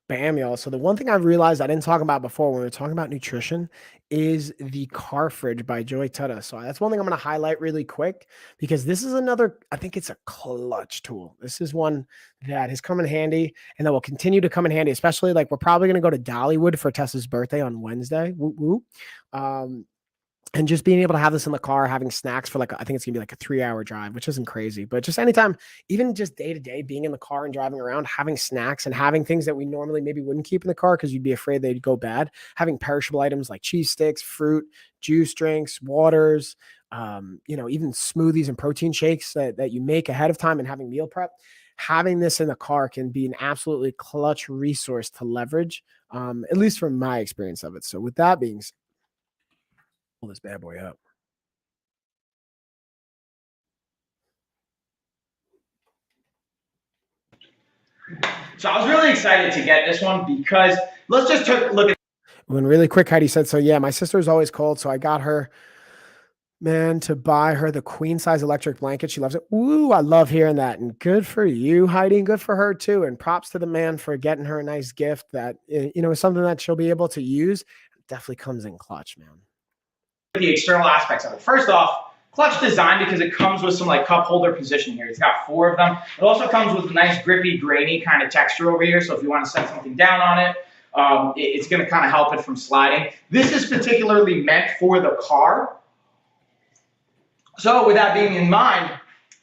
Bam, y'all. So the one thing I've realized I didn't talk about before when we were talking about nutrition is the Car Fridge by Joy Tutta. So that's one thing I'm going to highlight really quick, because this is another, I think it's a clutch tool. This is one that has come in handy and that will continue to come in handy, especially like we're probably going to go to Dollywood for Tessa's birthday on Wednesday. Woo woo. And just being able to have this in the car, having snacks for like, I think it's gonna be like a 3-hour drive, which isn't crazy, but just anytime, even just day to day, being in the car and driving around, having snacks and having things that we normally maybe wouldn't keep in the car because you'd be afraid they'd go bad. Having perishable items like cheese sticks, fruit, juice drinks, waters, even smoothies and protein shakes that you make ahead of time, and having meal prep. Having this in the car can be an absolutely clutch resource to leverage, at least from my experience of it. So with that being said, pull this bad boy up. So I was really excited to get this one because let's just look at. When really quick, Heidi said, so yeah, my sister's always cold. So I got her, man, to buy her the queen size electric blanket. She loves it. Ooh, I love hearing that. And good for you, Heidi, and good for her too. And props to the man for getting her a nice gift that, is something that she'll be able to use. It definitely comes in clutch, man. The external aspects of it. First off, clutch design because it comes with some like cup holder position here. It's got 4 of them. It also comes with a nice grippy, grainy kind of texture over here. So if you want to set something down on it, it's going to kind of help it from sliding. This is particularly meant for the car. So with that being in mind,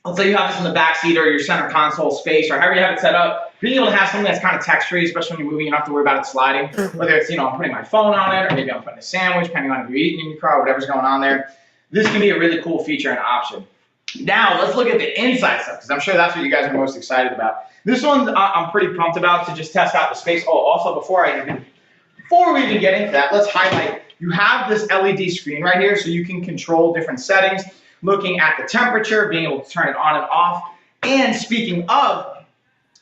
let's say you have this in the back seat or your center console space or however you have it set up, being able to have something that's kind of textury, especially when you're moving, you don't have to worry about it sliding. Whether it's, I'm putting my phone on it, or maybe I'm putting a sandwich, depending on if you're eating in your car, whatever's going on there. This can be a really cool feature and option. Now, let's look at the inside stuff, because I'm sure that's what you guys are most excited about. This one I'm pretty pumped about to just test out the space. Oh, also, before we even get into that, let's highlight, you have this LED screen right here, so you can control different settings, looking at the temperature, being able to turn it on and off. And speaking of,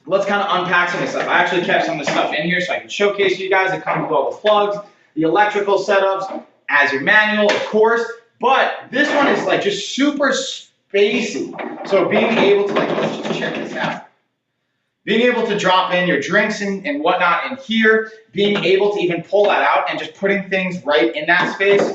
let's kind of unpack some of this stuff. I actually kept some of this stuff in here so I can showcase you guys. It comes with all the plugs, the electrical setups, as your manual, of course. But this one is like just super spacey. So being able to, like, let's just check this out. Being able to drop in your drinks and whatnot in here, being able to even pull that out and just putting things right in that space.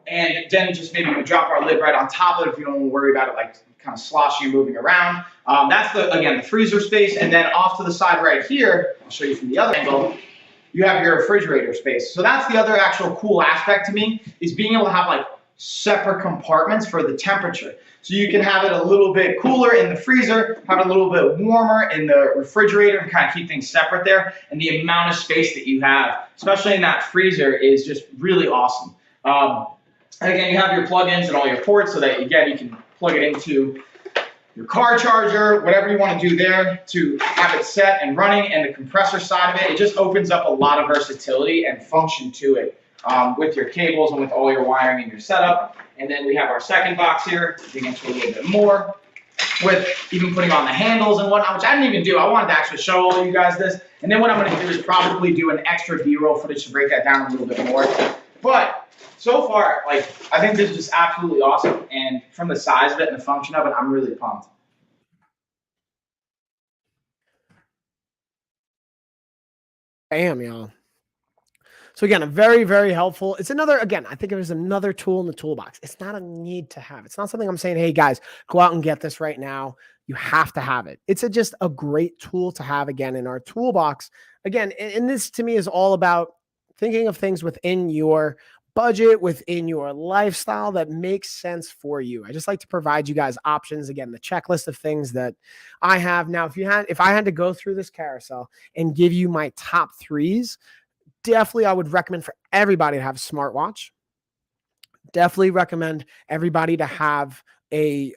And then just maybe we drop our lid right on top of it if you don't want to worry about it like kind of sloshing and moving around. That's again, the freezer space. And then off to the side right here, I'll show you from the other angle, you have your refrigerator space. So that's the other actual cool aspect to me, is being able to have like separate compartments for the temperature. So you can have it a little bit cooler in the freezer, have it a little bit warmer in the refrigerator, and kind of keep things separate there. And the amount of space that you have, especially in that freezer, is just really awesome. And again, you have your plugins and all your ports so that, again, you can plug it into your car charger, whatever you want to do there to have it set and running, and the compressor side of it. It just opens up a lot of versatility and function to it with your cables and with all your wiring and your setup. And then we have our second box here, dig into a little bit more, with even putting on the handles and whatnot, which I didn't even do. I wanted to actually show all you guys this. And then what I'm going to do is probably do an extra B-roll footage to break that down a little bit more. But so far, like, I think this is just absolutely awesome. And from the size of it and the function of it, I'm really pumped. Bam, y'all. So again, a very, very helpful. It's another, again, I think it was another tool in the toolbox. It's not a need to have. It's not something I'm saying, hey guys, go out and get this right now. You have to have it. It's just a great tool to have, again, in our toolbox. Again, and this to me is all about thinking of things within your budget, within your lifestyle that makes sense for you. I just like to provide you guys options. Again, the checklist of things that I have. Now, if I had to go through this carousel and give you my top threes, definitely I would recommend for everybody to have a smartwatch. Definitely recommend everybody to have a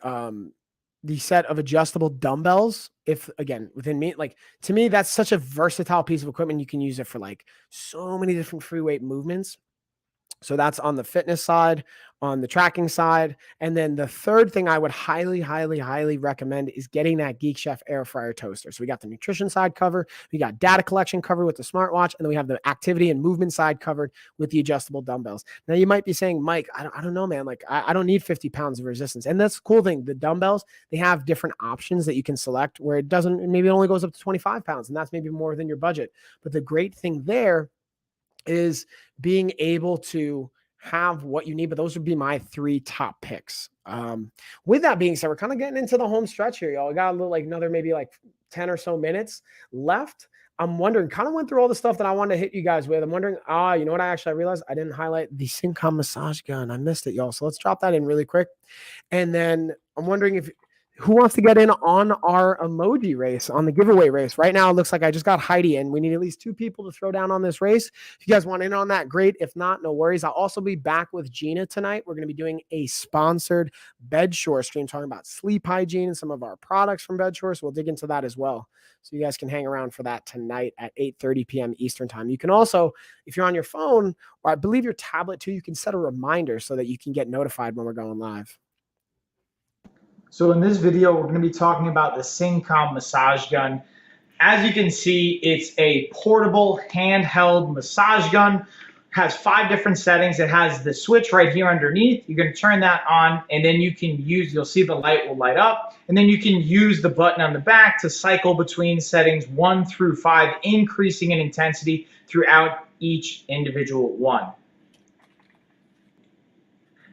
the set of adjustable dumbbells. If, again, within me, like, to me, that's such a versatile piece of equipment. You can use it for like so many different free weight movements. So that's on the fitness side, on the tracking side. And then the third thing I would highly, highly, highly recommend is getting that Geek Chef air fryer toaster. So we got the nutrition side covered, we got data collection covered with the smartwatch, and then we have the activity and movement side covered with the adjustable dumbbells. Now you might be saying, Mike, I don't know, man. Like, I don't need 50 pounds of resistance. And that's the cool thing. The dumbbells, they have different options that you can select where it doesn't, maybe it only goes up to 25 pounds, and that's maybe more than your budget. But the great thing there is being able to have what you need, but those would be my three top picks. With that being said, we're kind of getting into the home stretch here, y'all. We got a little, like, another maybe like 10 or so minutes left. I'm wondering, kind of went through all the stuff that I wanted to hit you guys with. I'm wondering, you know what? I realized I didn't highlight the Syncom massage gun. I missed it, y'all. So let's drop that in really quick. And then I'm wondering who wants to get in on our emoji race, on the giveaway race? Right now, it looks like I just got Heidi in. We need at least 2 people to throw down on this race. If you guys want in on that, great. If not, no worries. I'll also be back with Gina tonight. We're going to be doing a sponsored Bedshore stream talking about sleep hygiene and some of our products from Bedshore. So we'll dig into that as well. So you guys can hang around for that tonight at 8:30 p.m. Eastern time. You can also, if you're on your phone, or I believe your tablet too, you can set a reminder so that you can get notified when we're going live. So in this video, we're going to be talking about the Syncom massage gun. As you can see, it's a portable handheld massage gun. Has 5 different settings. It has the switch right here underneath. You're going to turn that on, and then you can you'll see the light will light up, and then you can use the button on the back to cycle between settings 1 through 5, increasing in intensity throughout each individual one.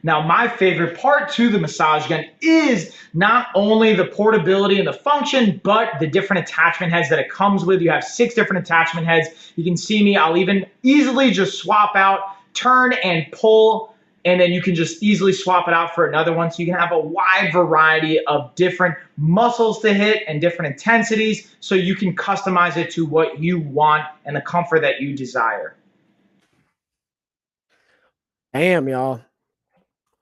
Now, my favorite part to the massage gun is not only the portability and the function, but the different attachment heads that it comes with. You have 6 different attachment heads. You can see me, I'll even easily just swap out, turn and pull, and then you can just easily swap it out for another one. So you can have a wide variety of different muscles to hit and different intensities, so you can customize it to what you want and the comfort that you desire. Damn, y'all.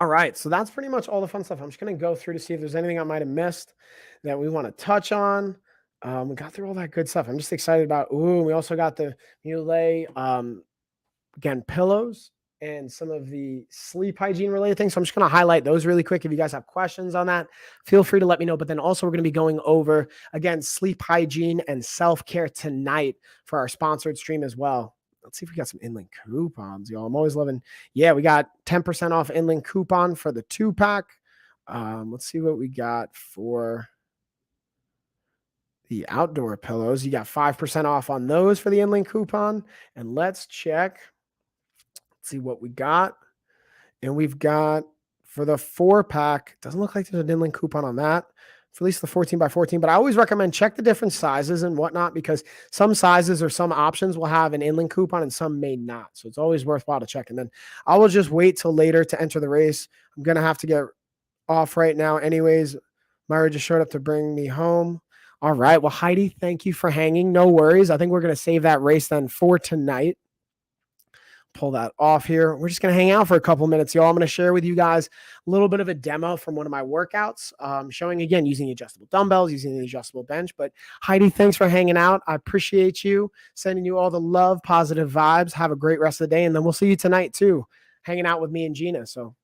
All right, so that's pretty much all the fun stuff. I'm just going to go through to see if there's anything I might have missed that we want to touch on. We got through all that good stuff. I'm just excited about, we also got the Muley, again, pillows and some of the sleep hygiene related things. So I'm just going to highlight those really quick. If you guys have questions on that, feel free to let me know. But then also we're going to be going over, again, sleep hygiene and self-care tonight for our sponsored stream as well. let's see if we got some Inland coupons, y'all. I'm always loving. Yeah, we got 10% off Inland coupon for the 2-pack. Let's see what we got for the outdoor pillows. You got 5% off on those for the Inland coupon. And let's check. Let's see what we got. And we've got for the 4-pack, doesn't look like there's an Inland coupon on that. For at least the 14 by 14, but I always recommend check the different sizes and whatnot, because some sizes or some options will have an Inland coupon and some may not. So it's always worthwhile to check. And then I will just wait till later to enter the race. I'm going to have to get off right now. Anyways, Myra just showed up to bring me home. All right. Well, Heidi, thank you for hanging. No worries. I think we're going to save that race then for tonight. Pull that off here. We're just going to hang out for a couple minutes, y'all. I'm going to share with you guys a little bit of a demo from one of my workouts, showing, again, using the adjustable dumbbells, using the adjustable bench. But Heidi, thanks for hanging out. I appreciate you. Sending you all the love, positive vibes. Have a great rest of the day. And then we'll see you tonight too, hanging out with me and Gina. So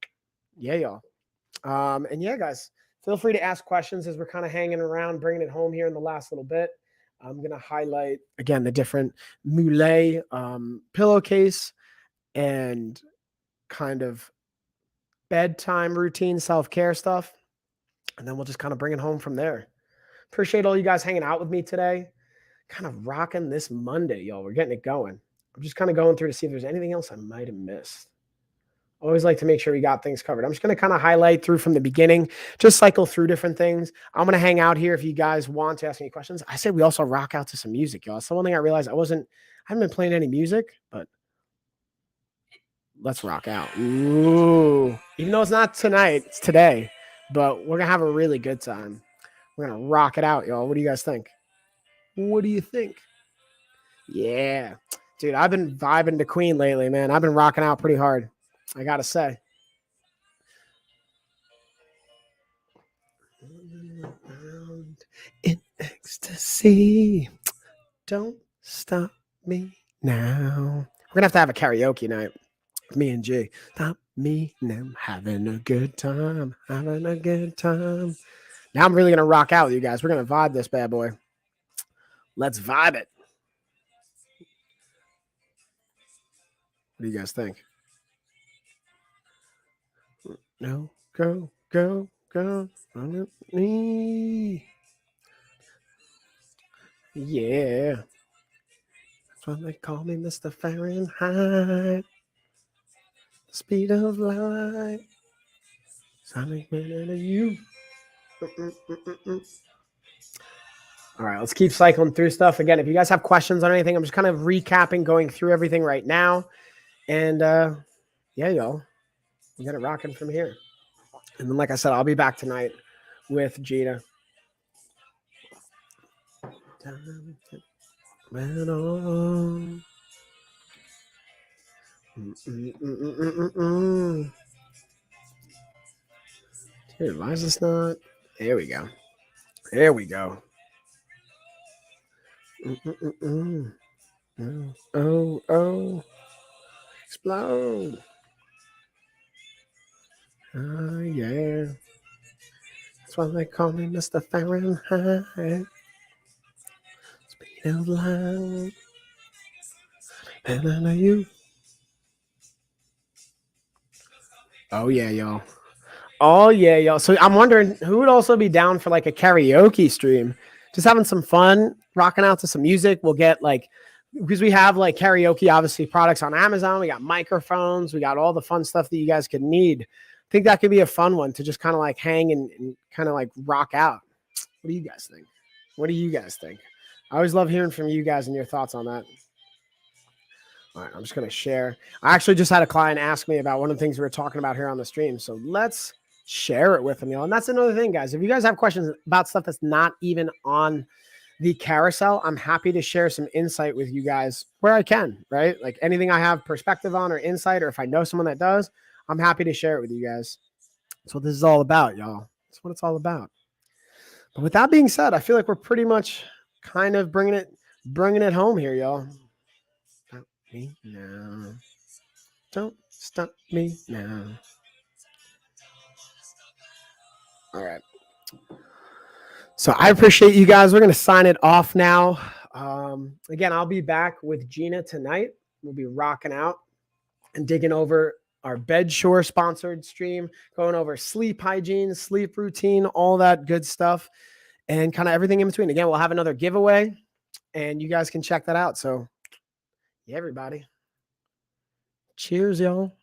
yeah, y'all. And yeah, guys, feel free to ask questions as we're kind of hanging around, bringing it home here in the last little bit. I'm going to highlight, again, the different Moulet pillowcase and kind of bedtime routine, self-care stuff. And then we'll just kind of bring it home from there. Appreciate all you guys hanging out with me today. Kind of rocking this Monday, y'all. We're getting it going. I'm just kind of going through to see if there's anything else I might have missed. Always like to make sure we got things covered. I'm just going to kind of highlight through from the beginning, just cycle through different things. I'm going to hang out here if you guys want to ask any questions. I said we also rock out to some music, y'all. That's the one thing I realized I haven't been playing any music, but let's rock out. Ooh. Even though it's not tonight, it's today, but we're going to have a really good time. We're going to rock it out, y'all. What do you guys think? What do you think? Yeah. Dude, I've been vibing to Queen lately, man. I've been rocking out pretty hard, I got to say. In ecstasy. Don't stop me now. We're going to have a karaoke night. Me and G. Stop me now. Having a good time. Having a good time. Now I'm really going to rock out with you guys. We're going to vibe this bad boy. Let's vibe it. What do you guys think? No, go, go, go. On me. Yeah. That's why they call me Mr. Fahrenheit. Speed of light. Sonic Man and you. All right, let's keep cycling through stuff. Again, if you guys have questions on anything, I'm just kind of recapping, going through everything right now. And yeah, y'all, we got it rocking from here. And then, like I said, I'll be back tonight with Gina. Went on. Dude, why is this not? There we go. There we go. Oh, oh. Explode. Oh, yeah. That's why they call me Mr. Fahrenheit. Speed of light. And I know you. Oh, yeah, y'all. Oh, yeah, y'all. So I'm wondering who would also be down for like a karaoke stream. Just having some fun, rocking out to some music. We'll get because we have like karaoke, obviously, products on Amazon. We got microphones. We got all the fun stuff that you guys could need. I think that could be a fun one to just kind of like hang and kind of like rock out. What do you guys think? What do you guys think? I always love hearing from you guys and your thoughts on that. All right, I'm just going to share. I actually just had a client ask me about one of the things we were talking about here on the stream. So let's share it with them, y'all. And that's another thing, guys. If you guys have questions about stuff that's not even on the carousel, I'm happy to share some insight with you guys where I can, right? Like anything I have perspective on or insight, or if I know someone that does, I'm happy to share it with you guys. That's what this is all about, y'all. That's what it's all about. But with that being said, I feel like we're pretty much kind of bringing it home here, y'all. Stop me now. Don't stop me now. All right. So I appreciate you guys. We're going to sign it off now. Again, I'll be back with Gina tonight. We'll be rocking out and digging over our Bedshore sponsored stream, going over sleep hygiene, sleep routine, all that good stuff, and kind of everything in between. Again, we'll have another giveaway, and you guys can check that out. So, yeah, everybody. Cheers, y'all.